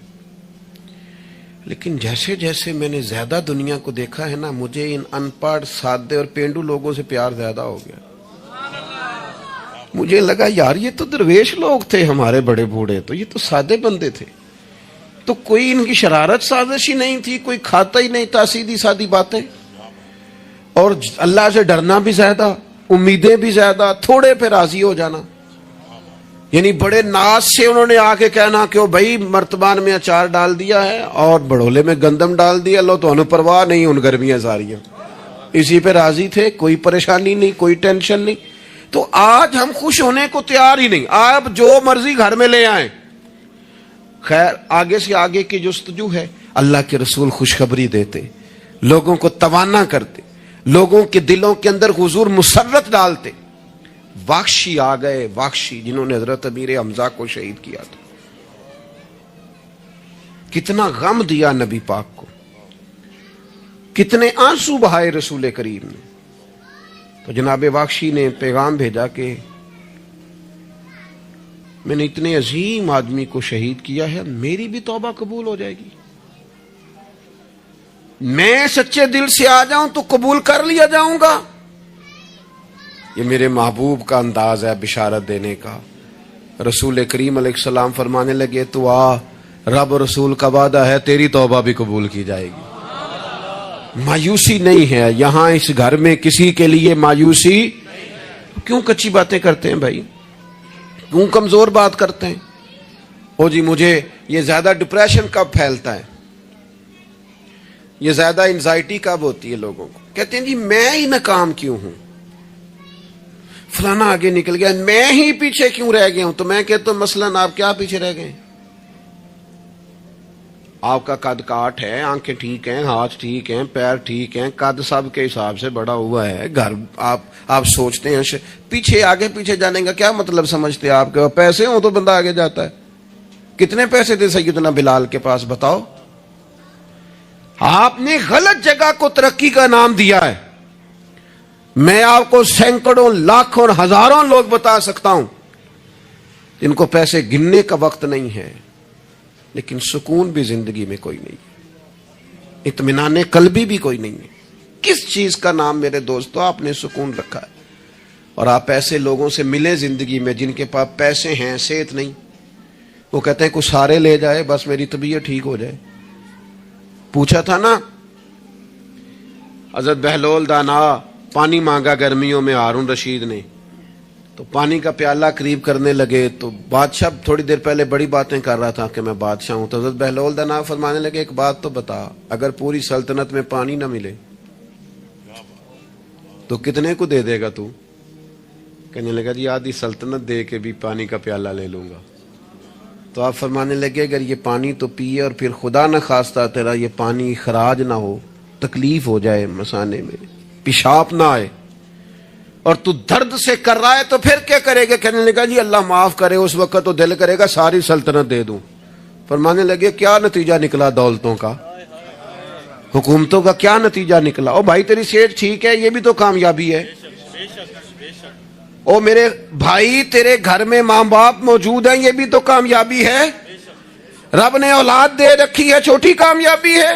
[SPEAKER 2] لیکن جیسے جیسے میں نے زیادہ دنیا کو دیکھا ہے نا, مجھے ان ان پڑھ سادے اور پینڈو لوگوں سے پیار زیادہ ہو گیا. مجھے لگا یار یہ تو درویش لوگ تھے ہمارے بڑے بوڑھے, تو یہ تو سادے بندے تھے, تو کوئی ان کی شرارت سازش ہی نہیں تھی, کوئی کھاتا ہی نہیں تھا, سیدھی سادی باتیں, اور اللہ سے ڈرنا بھی زیادہ, امیدیں بھی زیادہ, تھوڑے پہ راضی ہو جانا. یعنی بڑے ناز سے انہوں نے آ کے کہنا کہ بھائی مرتبان میں اچار ڈال دیا ہے اور بڑولے میں گندم ڈال دیا, لو تو انہیں پرواہ نہیں, ان گرمیاں ساریاں, اسی پہ راضی تھے, کوئی پریشانی نہیں, کوئی ٹینشن نہیں. تو آج ہم خوش ہونے کو تیار ہی نہیں, آپ جو مرضی گھر میں لے آئیں. خیر آگے سے آگے کی جستجو ہے. اللہ کے رسول خوشخبری دیتے, لوگوں کو توانا کرتے, لوگوں کے دلوں کے اندر حضور مسرت ڈالتے. واخشی آ گئے, واخشی جنہوں نے حضرت امیر حمزہ کو شہید کیا تھا. کتنا غم دیا نبی پاک کو, کتنے آنسو بہائے رسول کریم نے. تو جناب واخشی نے پیغام بھیجا کہ میں نے اتنے عظیم آدمی کو شہید کیا ہے, میری بھی توبہ قبول ہو جائے گی. میں سچے دل سے آ جاؤں تو قبول کر لیا جاؤں گا. یہ میرے محبوب کا انداز ہے بشارت دینے کا. رسول کریم علیہ السلام فرمانے لگے تو آ, رب رسول کا وعدہ ہے تیری توبہ بھی قبول کی جائے گی. مایوسی نہیں ہے یہاں اس گھر میں کسی کے لیے مایوسی. کیوں کچی باتیں کرتے ہیں بھائی, کیوں کمزور بات کرتے ہیں؟ او جی مجھے یہ زیادہ ڈپریشن کب پھیلتا ہے, یہ زیادہ انزائٹی کب ہوتی ہے لوگوں کو؟ کہتے ہیں جی میں ہی ناکام کیوں ہوں, فلانا آگے نکل گیا, میں ہی پیچھے کیوں رہ گیا ہوں. تو میں کہتا ہوں مثلاً آپ کیا پیچھے رہ گئے؟ آپ کا قد کاٹ ہے, آنکھیں ٹھیک ہیں, ہاتھ ٹھیک ہیں, پیر ٹھیک ہیں, قد سب کے حساب سے بڑا ہوا ہے. گھر آپ سوچتے ہیں پیچھے آگے پیچھے جانے کا کیا مطلب سمجھتے ہیں آپ کے پیسے ہوں تو بندہ آگے جاتا ہے. کتنے پیسے تھے سیدنا بلال کے پاس بتاؤ؟ آپ نے غلط جگہ کو ترقی کا نام دیا ہے. میں آپ کو سینکڑوں لاکھوں اور ہزاروں لوگ بتا سکتا ہوں جن کو پیسے گننے کا وقت نہیں ہے, لیکن سکون بھی زندگی میں کوئی نہیں ہے, اطمینان قلبی بھی کوئی نہیں ہے. کس چیز کا نام میرے دوستو آپ نے سکون رکھا ہے؟ اور آپ ایسے لوگوں سے ملے زندگی میں جن کے پاس پیسے ہیں, صحت نہیں, وہ کہتے ہیں کچھ سارے لے جائے بس میری طبیعت ٹھیک ہو جائے. پوچھا تھا نا حضرت بہلول دانا, پانی مانگا گرمیوں میں ہارون رشید نے, تو پانی کا پیالہ قریب کرنے لگے تو بادشاہ تھوڑی دیر پہلے بڑی باتیں کر رہا تھا کہ میں بادشاہ ہوں. تو حضرت بہلول دانا فرمانے لگے ایک بات تو بتا, اگر پوری سلطنت میں پانی نہ ملے تو کتنے کو دے دے گا تو؟ کہنے لگا جی آدھی سلطنت دے کے بھی پانی کا پیالہ لے لوں گا. تو آپ فرمانے لگے اگر یہ پانی تو پیے اور پھر خدا نہ خواستہ تیرا یہ پانی خراج نہ ہو, تکلیف ہو جائے, مسانے میں پیشاب نہ آئے, اور تو درد سے کر رہا ہے تو پھر کیا کرے گا؟ کہنے لگا جی اللہ معاف کرے, اس وقت تو دل کرے گا ساری سلطنت دے دوں. فرمانے لگے کیا نتیجہ نکلا دولتوں کا, حکومتوں کا کیا نتیجہ نکلا؟ او بھائی تیری صحت ٹھیک ہے, یہ بھی تو کامیابی ہے. او میرے بھائی تیرے گھر میں ماں باپ موجود ہیں, یہ بھی تو کامیابی ہے. رب نے اولاد دے رکھی ہے, چھوٹی کامیابی ہے.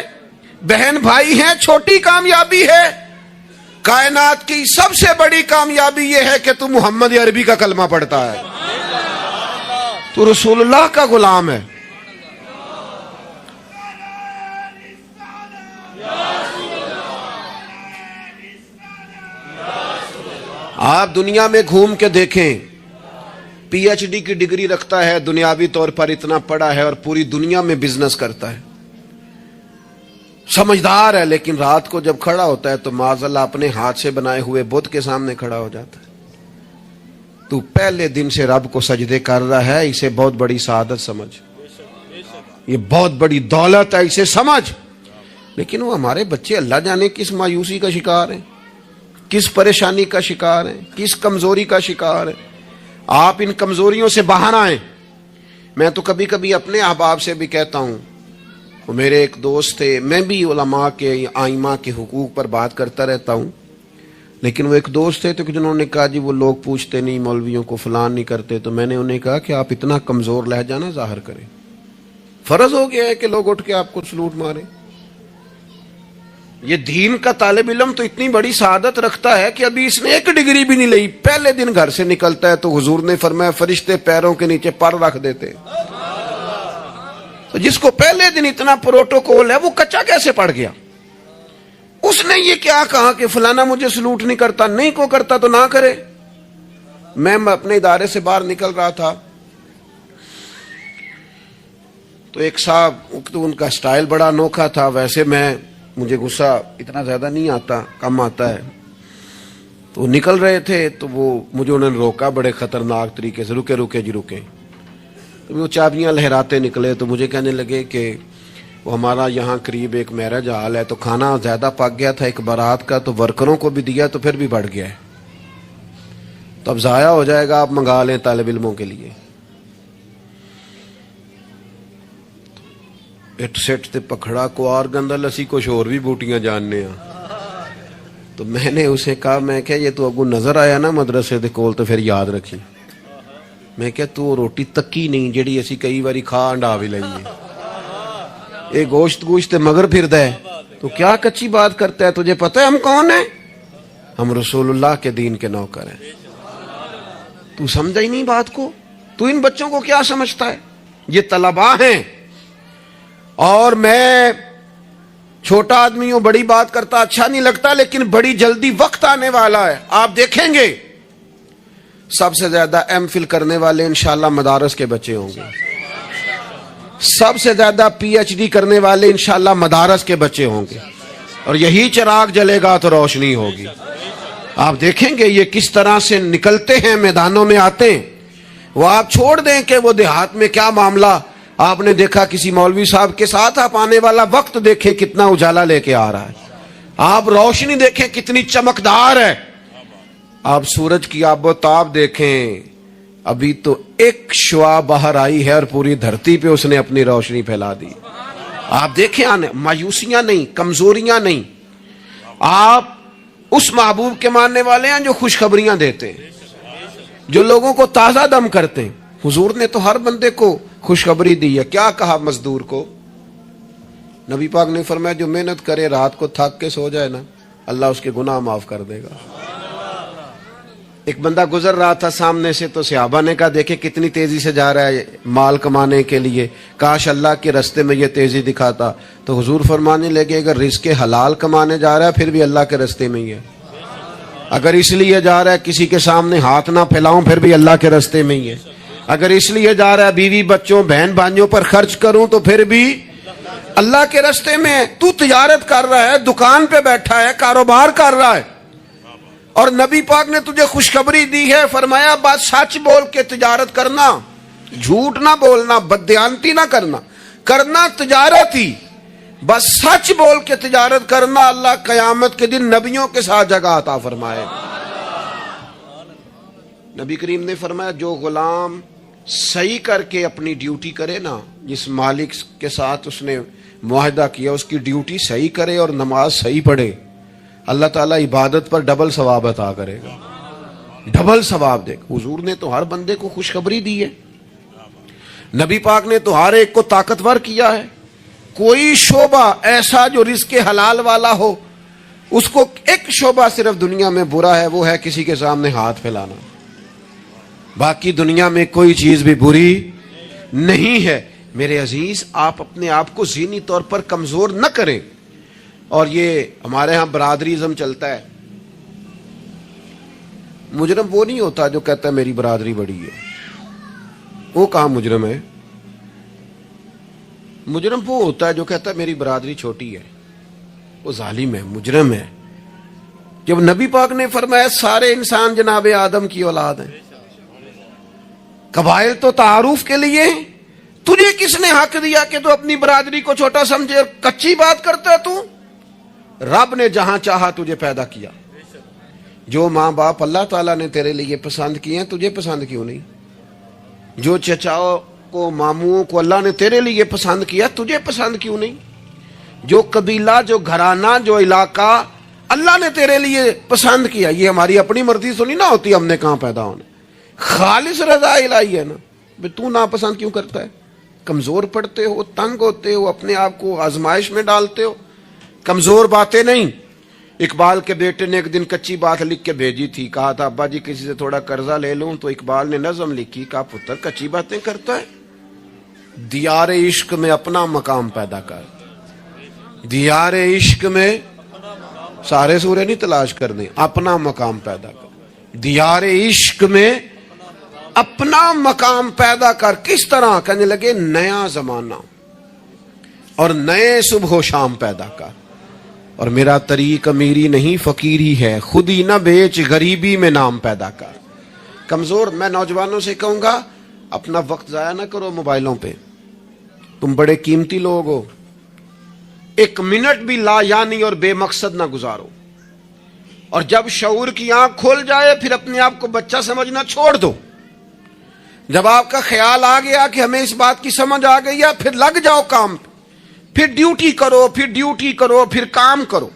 [SPEAKER 2] بہن بھائی ہیں، چھوٹی کامیابی ہے. کائنات کی سب سے بڑی کامیابی یہ ہے کہ تو محمد عربی کا کلمہ پڑھتا ہے، تو رسول اللہ کا غلام ہے. آپ دنیا میں گھوم کے دیکھیں، پی ایچ ڈی کی ڈگری رکھتا ہے، دنیاوی طور پر اتنا پڑھا ہے اور پوری دنیا میں بزنس کرتا ہے، سمجھدار ہے، لیکن رات کو جب کھڑا ہوتا ہے تو معاذ اللہ اپنے ہاتھ سے بنائے ہوئے بت کے سامنے کھڑا ہو جاتا ہے. تو پہلے دن سے رب کو سجدے کر رہا ہے، اسے بہت بڑی سعادت سمجھ، یہ بہت بڑی دولت ہے، اسے سمجھ. لیکن وہ ہمارے بچے اللہ جانے کس مایوسی کا شکار ہیں، کس پریشانی کا شکار ہیں، کس کمزوری کا شکار ہیں. آپ ان کمزوریوں سے باہر آئیں. میں تو کبھی کبھی اپنے احباب سے بھی کہتا ہوں، وہ میرے ایک دوست تھے، میں بھی علماء کے آئمہ کے حقوق پر بات کرتا رہتا ہوں، لیکن وہ ایک دوست تھے تو جنہوں نے کہا جی وہ لوگ پوچھتے نہیں، مولویوں کو فلان نہیں کرتے. تو میں نے انہیں کہا کہ آپ اتنا کمزور لہجہ نہ ظاہر کریں، فرض ہو گیا ہے کہ لوگ اٹھ کے آپ کو سلوٹ ماریں. یہ دین کا طالب علم تو اتنی بڑی سعادت رکھتا ہے کہ ابھی اس نے ایک ڈگری بھی نہیں لئی، پہلے دن گھر سے نکلتا ہے تو حضور نے فرمایا فرشتے پیروں کے نیچے پر رکھ دیتے. تو جس کو پہلے دن اتنا پروٹوکول ہے وہ کچا کیسے پڑ گیا؟ اس نے یہ کیا کہا کہ فلانا مجھے سلوٹ نہیں کرتا، نہیں کو کرتا تو نہ کرے. میں اپنے ادارے سے باہر نکل رہا تھا تو ایک صاحب، تو ان کا سٹائل بڑا انوکھا تھا، ویسے مجھے غصہ اتنا زیادہ نہیں آتا، کم آتا ہے. تو وہ نکل رہے تھے تو مجھے انہوں نے روکا بڑے خطرناک طریقے سے، رکے رکے جی رکے. تو وہ چابیاں لہراتے نکلے تو مجھے کہنے لگے کہ وہ ہمارا یہاں قریب ایک میرج ہال ہے، تو کھانا زیادہ پک گیا تھا ایک بارات کا، تو ورکروں کو بھی دیا تو پھر بھی بڑھ گیا ہے، تو اب ضائع ہو جائے گا، آپ منگا لیں طالب علموں کے لیے. اٹ سٹ تے پکھڑا کوار گندل اسی کچھ اور بھی بوٹیاں جاننے ہیں. تو میں نے اسے کہا، میں کہ یہ تو اگو نظر آیا نا مدرسے دے کول تو پھر یاد رکھی. میں کہ تو روٹی تکی نہیں جیڑی اسی کئی باری کھا انڈا بھی لئیے، اے گوشت گوشت مگر پھردا ہے، تو کیا کچی بات کرتا ہے؟ تجھے پتہ ہے ہم کون ہیں؟ ہم رسول اللہ کے دین کے نوکر ہیں. تو سمجھا ہی نہیں بات کو. تو ان بچوں کو کیا سمجھتا ہے؟ یہ طلباء ہیں، اور میں چھوٹا آدمی ہوں، بڑی بات کرتا اچھا نہیں لگتا، لیکن بڑی جلدی وقت آنے والا ہے، آپ دیکھیں گے سب سے زیادہ ایم فل کرنے والے انشاءاللہ مدارس کے بچے ہوں گے، سب سے زیادہ پی ایچ ڈی کرنے والے انشاءاللہ مدارس کے بچے ہوں گے، اور یہی چراغ جلے گا تو روشنی ہوگی. آپ دیکھیں گے یہ کس طرح سے نکلتے ہیں، میدانوں میں آتے ہیں. وہ آپ چھوڑ دیں کہ وہ دیہات میں کیا معاملہ، آپ نے دیکھا کسی مولوی صاحب کے ساتھ، آپ آنے والا وقت دیکھیں کتنا اجالا لے کے آ رہا ہے، آپ روشنی دیکھیں کتنی چمکدار ہے، آپ سورج کی آب و تاب دیکھیں، ابھی تو ایک شعاع باہر آئی ہے اور پوری دھرتی پہ اس نے اپنی روشنی پھیلا دی. آپ دیکھیں، آنے مایوسیاں نہیں، کمزوریاں نہیں. آپ اس محبوب کے ماننے والے ہیں جو خوشخبریاں دیتے ہیں، جو لوگوں کو تازہ دم کرتے ہیں. حضور نے تو ہر بندے کو خوشخبری دی ہے. کیا کہا مزدور کو؟ نبی پاک نے فرمایا جو محنت کرے رات کو تھک کے سو جائے نا، اللہ اس کے گناہ معاف کر دے گا. ایک بندہ گزر رہا تھا سامنے سے تو صحابہ نے کہا دیکھیں کتنی تیزی سے جا رہا ہے مال کمانے کے لیے، کاش اللہ کے رستے میں یہ تیزی دکھاتا. تو حضور فرمانے لگے اگر رزق حلال کمانے جا رہا ہے پھر بھی اللہ کے رستے میں ہی ہے، اگر اس لیے جا رہا ہے کسی کے سامنے ہاتھ نہ پھیلاؤں پھر بھی اللہ کے رستے میں ہی ہے، اگر اس لیے جا رہا ہے بیوی بچوں بہن بھائیوں پر خرچ کروں تو پھر بھی اللہ کے رستے میں ہے. تو تجارت کر رہا ہے، دکان پہ بیٹھا ہے، کاروبار کر رہا ہے، اور نبی پاک نے تجھے خوشخبری دی ہے، فرمایا بات سچ بول کے تجارت کرنا، جھوٹ نہ بولنا، بددیانتی نہ کرنا، کرنا تجارت ہی، بس سچ بول کے تجارت کرنا. اللہ قیامت کے دن نبیوں کے ساتھ جگہ عطا فرمائے. نبی کریم نے فرمایا جو غلام صحیح کر کے اپنی ڈیوٹی کرے نا، جس مالک کے ساتھ اس نے معاہدہ کیا اس کی ڈیوٹی صحیح کرے اور نماز صحیح پڑھے، اللہ تعالیٰ عبادت پر ڈبل ثواب عطا کرے گا، ڈبل ثواب دے گا. حضور نے تو ہر بندے کو خوشخبری دی ہے، نبی پاک نے تو ہر ایک کو طاقتور کیا ہے. کوئی شعبہ ایسا جو رزق حلال والا ہو، اس کو ایک شعبہ صرف دنیا میں برا ہے، وہ ہے کسی کے سامنے ہاتھ پھیلانا. باقی دنیا میں کوئی چیز بھی بری نہیں ہے. میرے عزیز، آپ اپنے آپ کو ذہنی طور پر کمزور نہ کریں. اور یہ ہمارے ہاں برادریزم چلتا ہے. مجرم وہ نہیں ہوتا جو کہتا ہے میری برادری بڑی ہے. وہ کہاں مجرم ہے؟ مجرم وہ ہوتا ہے جو کہتا ہے میری برادری چھوٹی ہے. وہ ظالم ہے، مجرم ہے. جب نبی پاک نے فرمایا سارے انسان جناب آدم کی اولاد ہیں، قبائل تو تعارف کے لیے ہیں، تجھے کس نے حق دیا کہ تو اپنی برادری کو چھوٹا سمجھے؟ کچی بات کرتا ہے تو. رب نے جہاں چاہا تجھے پیدا کیا. جو ماں باپ اللہ تعالیٰ نے تیرے لیے پسند کیے ہیں، تجھے پسند کیوں نہیں؟ جو چچاؤں کو، ماموں کو اللہ نے تیرے لیے پسند کیا، تجھے پسند کیوں نہیں؟ جو قبیلہ، جو گھرانہ، جو علاقہ اللہ نے تیرے لیے پسند کیا، یہ ہماری اپنی مرضی تو نہیں نہ ہوتی ہم نے کہاں پیدا ہونا. خالص رضا الہی ہے نا. تو ناپسند کیوں کرتا ہے؟ کمزور پڑتے ہو، تنگ ہوتے ہو، اپنے آپ کو آزمائش میں ڈالتے ہو. کمزور باتیں نہیں. اقبال کے بیٹے نے ایک دن کچی بات لکھ کے بھیجی تھی. کہا تھا ابا جی کسی سے تھوڑا قرضہ لے لوں. تو اقبال نے نظم لکھی. کہا پتر کچی باتیں کرتا ہے، دیار عشق میں اپنا مقام پیدا کر. دیار عشق میں سارے سورے نہیں تلاش کرنے، اپنا مقام پیدا کر. دیار عشق میں اپنا مقام پیدا کر. کس طرح؟ کہنے لگے نیا زمانہ اور نئے صبح و شام پیدا کر. اور میرا طریق امیری نہیں فقیری ہے، خود ہی نہ بیچ غریبی میں نام پیدا کر. کمزور، میں نوجوانوں سے کہوں گا اپنا وقت ضائع نہ کرو موبائلوں پہ. تم بڑے قیمتی لوگ ہو. ایک منٹ بھی لا یعنی اور بے مقصد نہ گزارو. اور جب شعور کی آنکھ کھول جائے پھر اپنے آپ کو بچہ سمجھنا چھوڑ دو. جب آپ کا خیال آ گیا کہ ہمیں اس بات کی سمجھ آ گئی ہے، پھر لگ جاؤ کام پہ. پھر ڈیوٹی کرو، پھر ڈیوٹی کرو، پھر کام کرو.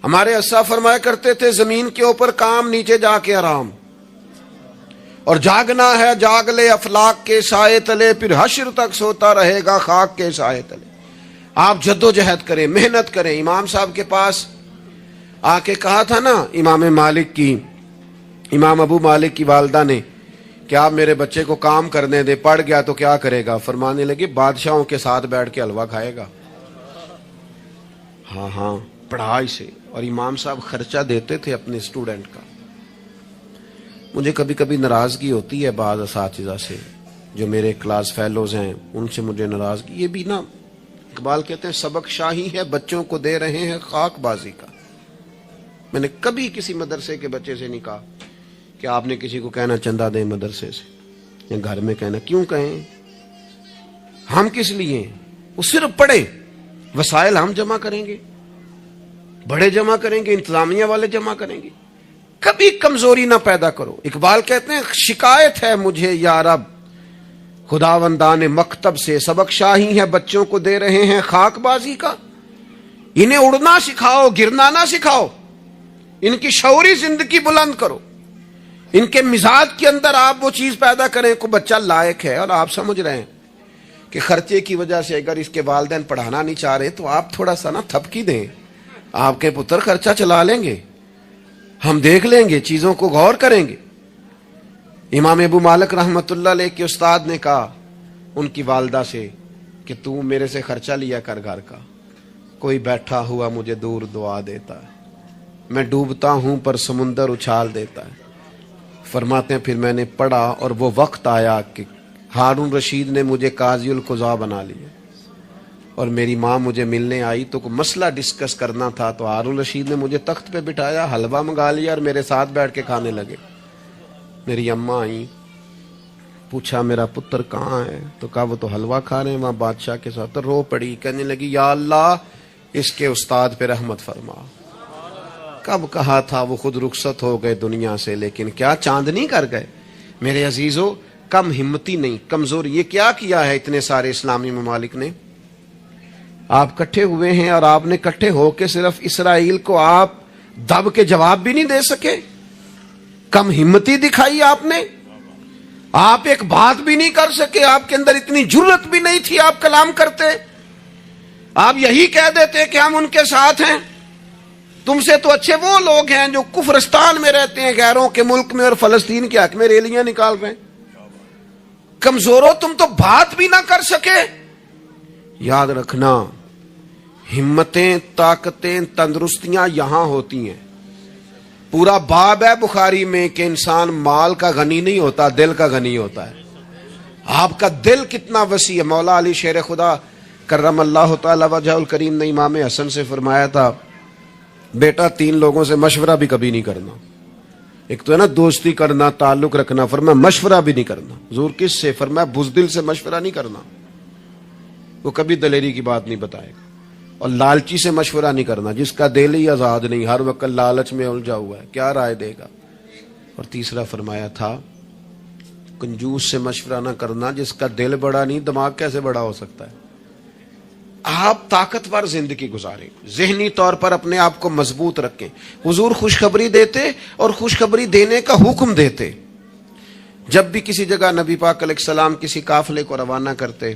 [SPEAKER 2] ہمارے اسا فرمایا کرتے تھے زمین کے اوپر کام، نیچے جا کے آرام. اور جاگنا ہے جاگ لے افلاک کے سائے تلے، پھر حشر تک سوتا رہے گا خاک کے سائے تلے. آپ جد و جہد کریں، محنت کریں. امام صاحب کے پاس آ کے کہا تھا نا امام ابو مالک کی والدہ نے کہ آپ میرے بچے کو کام کرنے دے، پڑھ گیا تو کیا کرے گا؟ فرمانے لگے بادشاہوں کے ساتھ بیٹھ کے حلوہ کھائے گا. ہاں پڑھائی سے. اور امام صاحب خرچہ دیتے تھے اپنے اسٹوڈنٹ کا. مجھے کبھی کبھی ناراضگی ہوتی ہے بعض اساتذہ سے جو میرے کلاس فیلوز ہیں، ان سے مجھے ناراضگی. یہ بھی نا اقبال کہتے ہیں سبق شاہی ہے بچوں کو دے رہے ہیں خاک بازی کا. میں نے کبھی کسی مدرسے کے بچے سے نہیں کہا کہ آپ نے کسی کو کہنا چندہ دیں مدرسے سے یا گھر میں کہنا. کیوں کہیں؟ ہم کس لیے ہیں؟ وہ صرف پڑھے. وسائل ہم جمع کریں گے، بڑے جمع کریں گے، انتظامیہ والے جمع کریں گے. کبھی کمزوری نہ پیدا کرو. اقبال کہتے ہیں شکایت ہے مجھے یا رب خداوندان مکتب سے، سبق شاہی ہے بچوں کو دے رہے ہیں خاک بازی کا. انہیں اڑنا سکھاؤ، گرنا نہ سکھاؤ. ان کی شعوری زندگی بلند کرو. ان کے مزاج کے اندر آپ وہ چیز پیدا کریں کو بچہ لائق ہے. اور آپ سمجھ رہے ہیں کہ خرچے کی وجہ سے اگر اس کے والدین پڑھانا نہیں چاہ رہے تو آپ تھوڑا سا نا تھپکی دیں. آپ کے پتر خرچہ چلا لیں گے، ہم دیکھ لیں گے، چیزوں کو غور کریں گے. امام ابو مالک رحمت اللہ علیہ کے استاد نے کہا ان کی والدہ سے کہ تو میرے سے خرچہ لیا کر گھر کا. کوئی بیٹھا ہوا مجھے دور دعا دیتا ہے، میں ڈوبتا ہوں پر سمندر اچھال دیتا ہے. فرماتے ہیں پھر میں نے پڑھا اور وہ وقت آیا کہ ہارون رشید نے مجھے قاضی القضاء بنا لیا اور میری ماں مجھے ملنے آئی تو کوئی مسئلہ ڈسکس کرنا تھا تو ہارون رشید نے مجھے تخت پہ بٹھایا، حلوہ منگا لیا اور میرے ساتھ بیٹھ کے کھانے لگے. میری اماں آئیں، پوچھا میرا پتر کہاں ہے؟ تو کہا وہ تو حلوہ کھا رہے ہیں وہاں بادشاہ کے ساتھ. تو رو پڑی، کہنے لگی یا اللہ اس کے استاد پہ رحمت فرما. کب کہا تھا وہ خود رخصت ہو گئے دنیا سے، لیکن کیا چاندنی کر گئے. میرے عزیزو کم ہمتی نہیں، کمزور. یہ کیا کیا ہے اتنے سارے اسلامی ممالک نے؟ آپ کٹھے ہوئے ہیں اور آپ نے کٹھے ہو کے صرف اسرائیل کو آپ دب کے جواب بھی نہیں دے سکے. کم ہمتی دکھائی آپ نے. آپ ایک بات بھی نہیں کر سکے، آپ کے اندر اتنی جرت بھی نہیں تھی آپ کلام کرتے. آپ یہی کہہ دیتے کہ ہم ان کے ساتھ ہیں. تم سے تو اچھے وہ لوگ ہیں جو کفرستان میں رہتے ہیں، غیروں کے ملک میں، اور فلسطین کے حق میں ریلیاں نکال رہے ہیں. کمزوروں، تم تو بات بھی نہ کر سکے. یاد رکھنا، ہمتیں، طاقتیں، تندرستیاں یہاں ہوتی ہیں. پورا باب ہے بخاری میں کہ انسان مال کا غنی نہیں ہوتا، دل کا غنی ہوتا ہے. آپ کا دل کتنا وسیع ہے. مولا علی شیر خدا کرم اللہ تعالی وجہ الکریم نے امام حسن سے فرمایا تھا، بیٹا 3 لوگوں سے مشورہ بھی کبھی نہیں کرنا. ایک تو ہے نا دوستی کرنا، تعلق رکھنا، فرمایا مشورہ بھی نہیں کرنا. حضور کس سے؟ فرمایا بزدل سے مشورہ نہیں کرنا، وہ کبھی دلیری کی بات نہیں بتائے گا. اور لالچی سے مشورہ نہیں کرنا، جس کا دل ہی آزاد نہیں، ہر وقت لالچ میں الجھا ہوا ہے، کیا رائے دے گا. اور تیسرا فرمایا تھا کنجوس سے مشورہ نہ کرنا، جس کا دل بڑا نہیں، دماغ کیسے بڑا ہو سکتا ہے. آپ طاقتور زندگی گزاریں، ذہنی طور پر اپنے آپ کو مضبوط رکھیں. حضور خوشخبری دیتے اور خوشخبری دینے کا حکم دیتے. جب بھی کسی جگہ نبی پاک علیہ السلام کسی قافلے کو روانہ کرتے،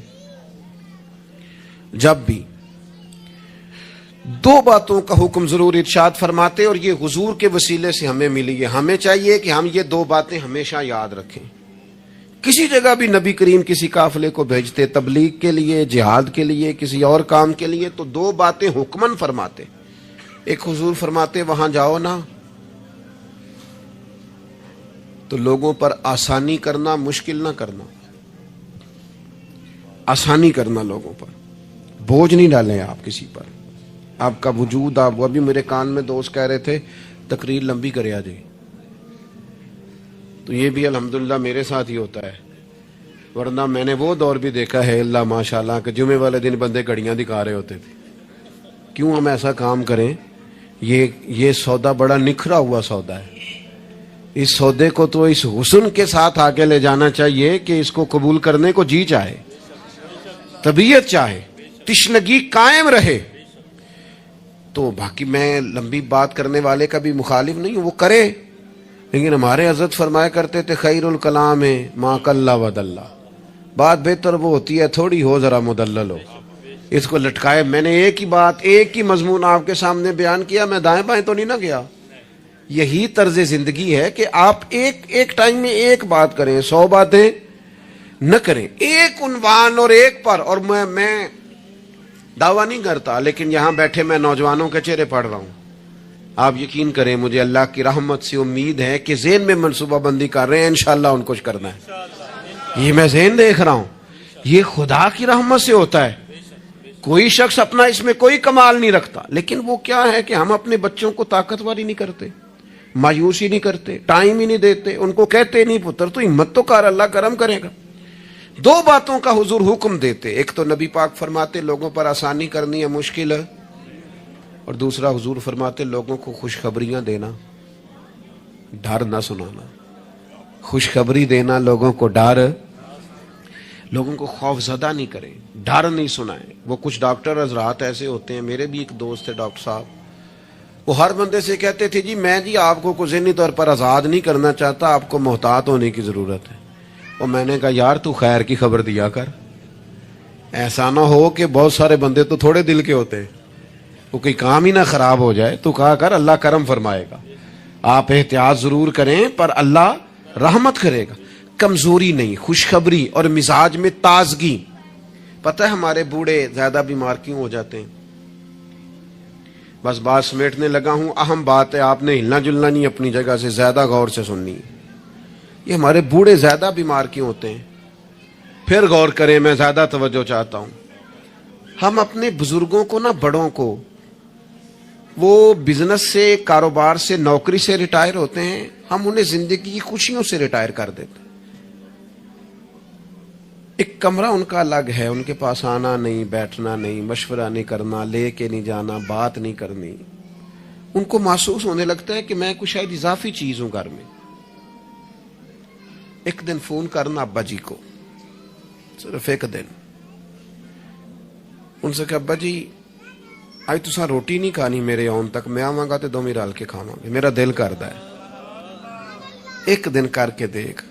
[SPEAKER 2] جب بھی 2 باتوں کا حکم ضرور ارشاد فرماتے، اور یہ حضور کے وسیلے سے ہمیں ملی ہے. ہمیں چاہیے کہ ہم یہ 2 باتیں ہمیشہ یاد رکھیں. کسی جگہ بھی نبی کریم کسی قافلے کو بھیجتے، تبلیغ کے لیے، جہاد کے لیے، کسی اور کام کے لیے، تو 2 باتیں حکمن فرماتے. ایک حضور فرماتے وہاں جاؤ نا تو لوگوں پر آسانی کرنا، مشکل نہ کرنا. آسانی کرنا لوگوں پر، بوجھ نہیں ڈالیں آپ کسی پر. آپ کا وجود، آپ ابھی میرے کان میں دوست کہہ رہے تھے تقریر لمبی کرے آ جائے، تو یہ بھی الحمدللہ میرے ساتھ ہی ہوتا ہے. ورنہ میں نے وہ دور بھی دیکھا ہے اللہ ماشاءاللہ کہ جمعے والے دن بندے گھڑیاں دکھا رہے ہوتے تھے. کیوں ہم ایسا کام کریں؟ یہ سودا بڑا نکھرا ہوا سودا ہے. اس سودے کو تو اس حسن کے ساتھ آگے لے جانا چاہیے کہ اس کو قبول کرنے کو جی چاہے، طبیعت چاہے، تشنگی قائم رہے. تو باقی میں لمبی بات کرنے والے کا بھی مخالف نہیں ہوں، وہ کرے، لیکن ہمارے حضرت فرمایا کرتے تھے خیر الکلام ما قل و دل. بات بہتر وہ ہوتی ہے تھوڑی ہو، ذرا مدلل ہو. اس کو لٹکائے. میں نے ایک ہی بات، ایک ہی مضمون آپ کے سامنے بیان کیا، میں دائیں بائیں تو نہیں نہ گیا. یہی طرز زندگی ہے کہ آپ ایک ٹائم میں ایک بات کریں، 100 باتیں نہ کریں. ایک عنوان اور ایک پر. اور میں دعویٰ نہیں کرتا، لیکن یہاں بیٹھے میں نوجوانوں کے چہرے پڑھ رہا ہوں. آپ یقین کریں مجھے اللہ کی رحمت سے امید ہے کہ ذہن میں منصوبہ بندی کر رہے ہیں، انشاءاللہ ان کو کچھ کرنا ہے. یہ میں ذہن دیکھ رہا ہوں، یہ خدا کی رحمت سے ہوتا ہے. کوئی شخص اپنا اس میں کوئی کمال نہیں رکھتا، لیکن وہ کیا ہے کہ ہم اپنے بچوں کو طاقتور ہی نہیں کرتے، مایوس ہی نہیں کرتے، ٹائم ہی نہیں دیتے. ان کو کہتے نہیں پتر تو ہمت تو کر، اللہ کرم کرے گا. 2 باتوں کا حضور حکم دیتے. ایک تو نبی پاک فرماتے لوگوں پر آسانی کرنی ہے، مشکل ہے. اور دوسرا حضور فرماتے لوگوں کو خوشخبریاں دینا، ڈر نہ سنانا. خوشخبری دینا، لوگوں کو ڈر، لوگوں کو خوف زدہ نہیں کریں، ڈر نہیں سنائیں. وہ کچھ ڈاکٹر حضرات ایسے ہوتے ہیں، میرے بھی ایک دوست تھے ڈاکٹر صاحب، وہ ہر بندے سے کہتے تھے میں آپ کو ذہنی طور پر آزاد نہیں کرنا چاہتا، آپ کو محتاط ہونے کی ضرورت ہے. اور میں نے کہا یار تو خیر کی خبر دیا کر، ایسا نہ ہو کہ بہت سارے بندے تو تھوڑے دل کے ہوتے ہیں، وہ کوئی کام ہی نہ خراب ہو جائے. تو کہا کر اللہ کرم فرمائے گا. آپ احتیاط ضرور کریں پر اللہ رحمت کرے گا. کمزوری نہیں، خوشخبری اور مزاج میں تازگی. پتہ ہے ہمارے بوڑھے زیادہ بیمار کیوں ہو جاتے ہیں؟ بس بات سمیٹنے لگا ہوں. اہم بات ہے، آپ نے ہلنا جلنا نہیں، اپنی جگہ سے زیادہ غور سے سننی ہے. یہ ہمارے بوڑھے زیادہ بیمار کیوں ہوتے ہیں؟ پھر غور کریں، میں زیادہ توجہ چاہتا ہوں. ہم اپنے بزرگوں کو نا، بڑوں کو، وہ بزنس سے، کاروبار سے، نوکری سے ریٹائر ہوتے ہیں، ہم انہیں زندگی کی خوشیوں سے ریٹائر کر دیتے. ایک کمرہ ان کا الگ ہے، ان کے پاس آنا نہیں، بیٹھنا نہیں، مشورہ نہیں کرنا، لے کے نہیں جانا، بات نہیں کرنی. ان کو محسوس ہونے لگتا ہے کہ میں کچھ شاید اضافی چیز ہوں گھر میں. ایک دن فون کرنا ابا جی کو، صرف ایک دن، ان سے کہ ابا جی آج تساں روٹی نہیں کھانی میرے آن تک، میں آواں گا تے دوویں رل کے کھاواں گے، میرا دل کردا ہے. ایک دن کر کے دیکھ،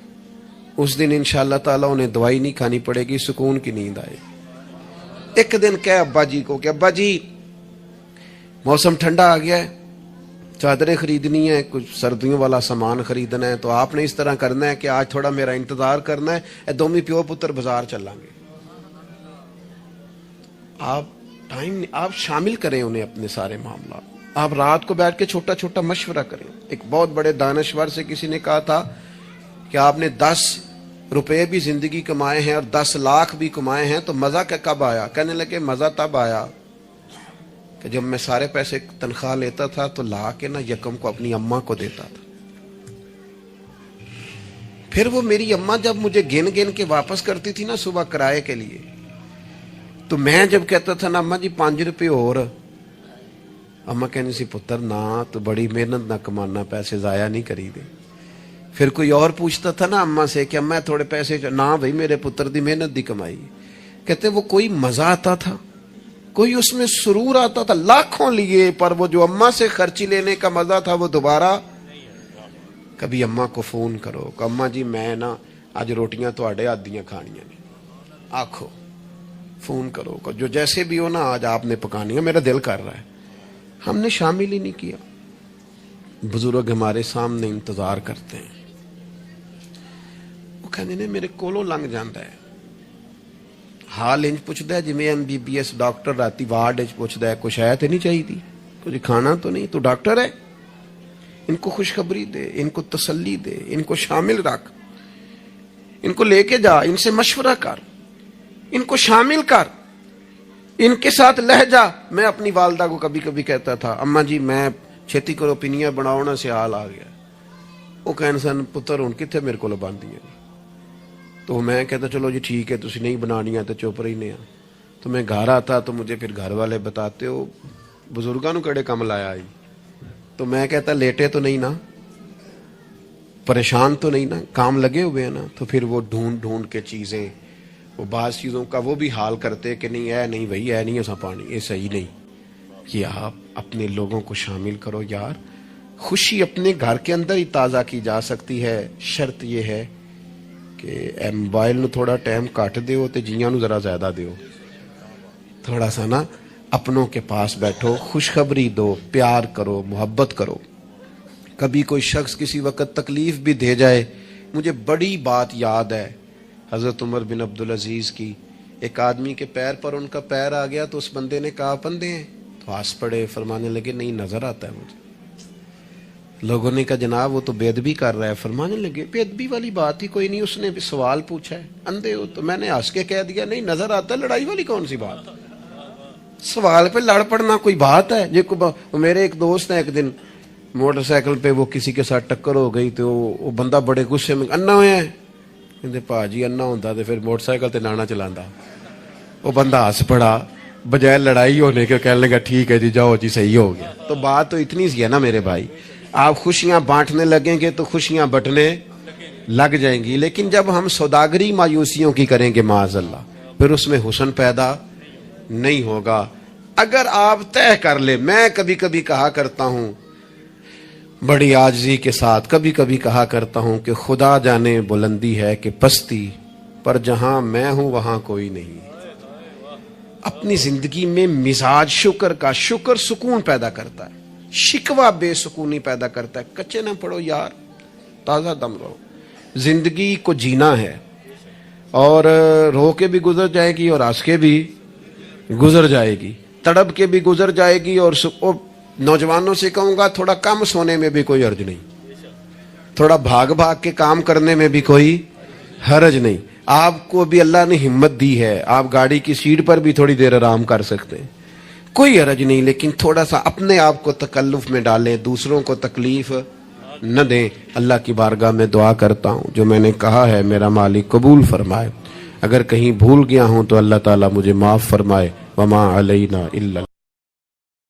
[SPEAKER 2] اس دن انشاءاللہ تعالیٰ انہیں دوائی نہیں کھانی پڑے گی، سکون کی نیند آئے. ایک دن کہے ابا جی کو کہ ابا جی موسم ٹھنڈا آ گیا ہے, چادریں خریدنی ہے, کچھ سردیوں والا سامان خریدنا ہے, تو آپ نے اس طرح کرنا ہے کہ آج تھوڑا میرا انتظار کرنا ہے, اے دومی پیو پتر بازار چلیں گے. آپ شامل کریں انہیں اپنے سارے معاملات. آپ رات کو بیٹھ کے چھوٹا چھوٹا مشورہ کریں. ایک بہت بڑے دانشور سے کسی نے کہا تھا کہ آپ نے 10 روپے بھی زندگی کمائے ہیں اور 10 لاکھ بھی کمائے ہیں, تو مزہ کب آیا؟ کہنے لگے مزہ تب آیا کہ جب میں سارے پیسے تنخواہ لیتا تھا تو لا کے نہ یکم کو اپنی اماں کو دیتا تھا. پھر وہ میری اماں جب مجھے گن گن کے واپس کرتی تھی نا صبح کرائے کے لیے, تو میں جب کہتا تھا نا اماں جی 5 روپے اور, اماں کہنی سی پتر نہ تو بڑی محنت نہ کمانا, پیسے ضائع نہیں کری دے. پھر کوئی اور پوچھتا تھا نا اماں سے کہ اماں تھوڑے پیسے, نہ بھائی میرے پتر دی محنت دی کمائی. کہتے وہ کوئی مزہ آتا تھا, کوئی اس میں سرور آتا تھا, لاکھوں لیے, پر وہ جو اماں سے خرچی لینے کا مزہ تھا وہ دوبارہ. کبھی اماں کو فون کرو کہ اماں جی میں نا آج روٹیاں تواڈے ہاتھ دیاں کھانیاں نے, آکھو فون کرو کہ جو جیسے بھی ہو نا آج آپ نے پکانی ہے, میرا دل کر رہا ہے. ہم نے شامل ہی نہیں کیا. بزرگ ہمارے سامنے انتظار کرتے ہیں, وہ کہنے نے میرے کولوں لنگ جاندہ ہے, حال انج پوچھتا ہے جی میں MBBS ڈاکٹر راتی وارڈ پوچھتا ہے کچھ ہے تو نہیں چاہیے تھی, کچھ کھانا تو نہیں, تو ڈاکٹر ہے. ان کو خوشخبری دے, ان کو تسلی دے, ان کو شامل رکھ, ان کو لے کے جا, ان سے مشورہ کر, ان کو شامل کر, ان کے ساتھ لہ جا. میں اپنی والدہ کو کبھی کبھی کہتا تھا اماں جی میں چھتی کرو پینیاں بناؤ نا سیال آ گیا. وہ کہنے سن پتر ہن کتنے میرے کو باندھی ہے. تو میں کہتا چلو جی ٹھیک ہے تسی نہیں بنانی ہے تو چپ رہنے ہیں. تو میں گھر آتا تو مجھے پھر گھر والے بتاتے ہو بزرگاں نو کڑے کم لایا آئی. تو میں کہتا لیٹے تو نہیں نا, پریشان تو نہیں نا, کام لگے ہوئے ہیں نا. تو پھر وہ ڈھونڈ ڈھونڈ کے چیزیں, وہ بعض چیزوں کا وہ بھی حال کرتے کہ نہیں ہے نہیں بھائی ہے نہیں ایسا پانی, یہ صحیح نہیں. کہ آپ اپنے لوگوں کو شامل کرو یار. خوشی اپنے گھر کے اندر ہی تازہ کی جا سکتی ہے. شرط یہ ہے کہ اے موبائل نو تھوڑا ٹائم کٹ دیو تے جیاں نو ذرا زیادہ دیو. تھوڑا سا نا اپنوں کے پاس بیٹھو, خوشخبری دو, پیار کرو, محبت کرو. کبھی کوئی شخص کسی وقت تکلیف بھی دے جائے. مجھے بڑی بات یاد ہے حضرت عمر بن عبدالعزیز کی. ایک آدمی کے پیر پر ان کا پیر آ گیا تو اس بندے نے کہا بندے ہیں, تو ہنس پڑے, فرمانے لگے نہیں نظر آتا ہے مجھے. لوگوں نے کہا جناب وہ تو بے ادبی کر رہا ہے. فرمانے لگے بے ادبی والی بات ہی کوئی نہیں, اس نے بھی سوال پوچھا ہے اندھے ہو, تو میں نے ہنس کے کہہ دیا نہیں نظر آتا ہے. لڑائی والی کون سی بات, سوال پہ لڑ پڑنا کوئی بات ہے؟ میرے ایک دوست ہیں, ایک دن موٹر سائیکل پہ وہ کسی کے ساتھ ٹکر ہو گئی, تو وہ بندہ بڑے غصے میں انا ہویا ہے. کہتے پا جی انا ہوتا تو پھر موٹر سائیکل تے نانا چلانا. وہ بندہ ہنس پڑا, بجائے لڑائی ہونے کے کہنے لگا ٹھیک ہے جی جاؤ جی صحیح ہو گیا. تو بات تو اتنی سی ہے نا میرے بھائی, آپ خوشیاں بانٹنے لگیں گے تو خوشیاں بٹنے لگ جائیں گی. لیکن جب ہم سوداگری مایوسیوں کی کریں گے معاذ اللہ, پھر اس میں حسن پیدا نہیں ہوگا. اگر آپ طے کر لیں, میں کبھی کبھی کہا کرتا ہوں بڑی عاجزی کے ساتھ, کبھی کبھی کہا کرتا ہوں کہ خدا جانے بلندی ہے کہ پستی, پر جہاں میں ہوں وہاں کوئی نہیں. اپنی زندگی میں مزاج شکر کا, شکر سکون پیدا کرتا ہے, شکوہ بے سکونی پیدا کرتا ہے. کچے نہ پڑو یار, تازہ دم رہو. زندگی کو جینا ہے, اور رو کے بھی گزر جائے گی اور ہنس کے بھی گزر جائے گی, تڑپ کے بھی گزر جائے گی. اور نوجوانوں سے کہوں گا تھوڑا کم سونے میں بھی کوئی حرج نہیں, تھوڑا بھاگ بھاگ کے کام کرنے میں بھی کوئی حرج نہیں. آپ کو بھی اللہ نے ہمت دی ہے, آپ گاڑی کی سیٹ پر بھی تھوڑی دیر آرام کر سکتے ہیں, کوئی حرج نہیں. لیکن تھوڑا سا اپنے آپ کو تکلف میں ڈالیں, دوسروں کو تکلیف نہ دیں. اللہ کی بارگاہ میں دعا کرتا ہوں جو میں نے کہا ہے میرا مالک قبول فرمائے. اگر کہیں بھول گیا ہوں تو اللہ تعالیٰ مجھے معاف فرمائے. وما علینا الا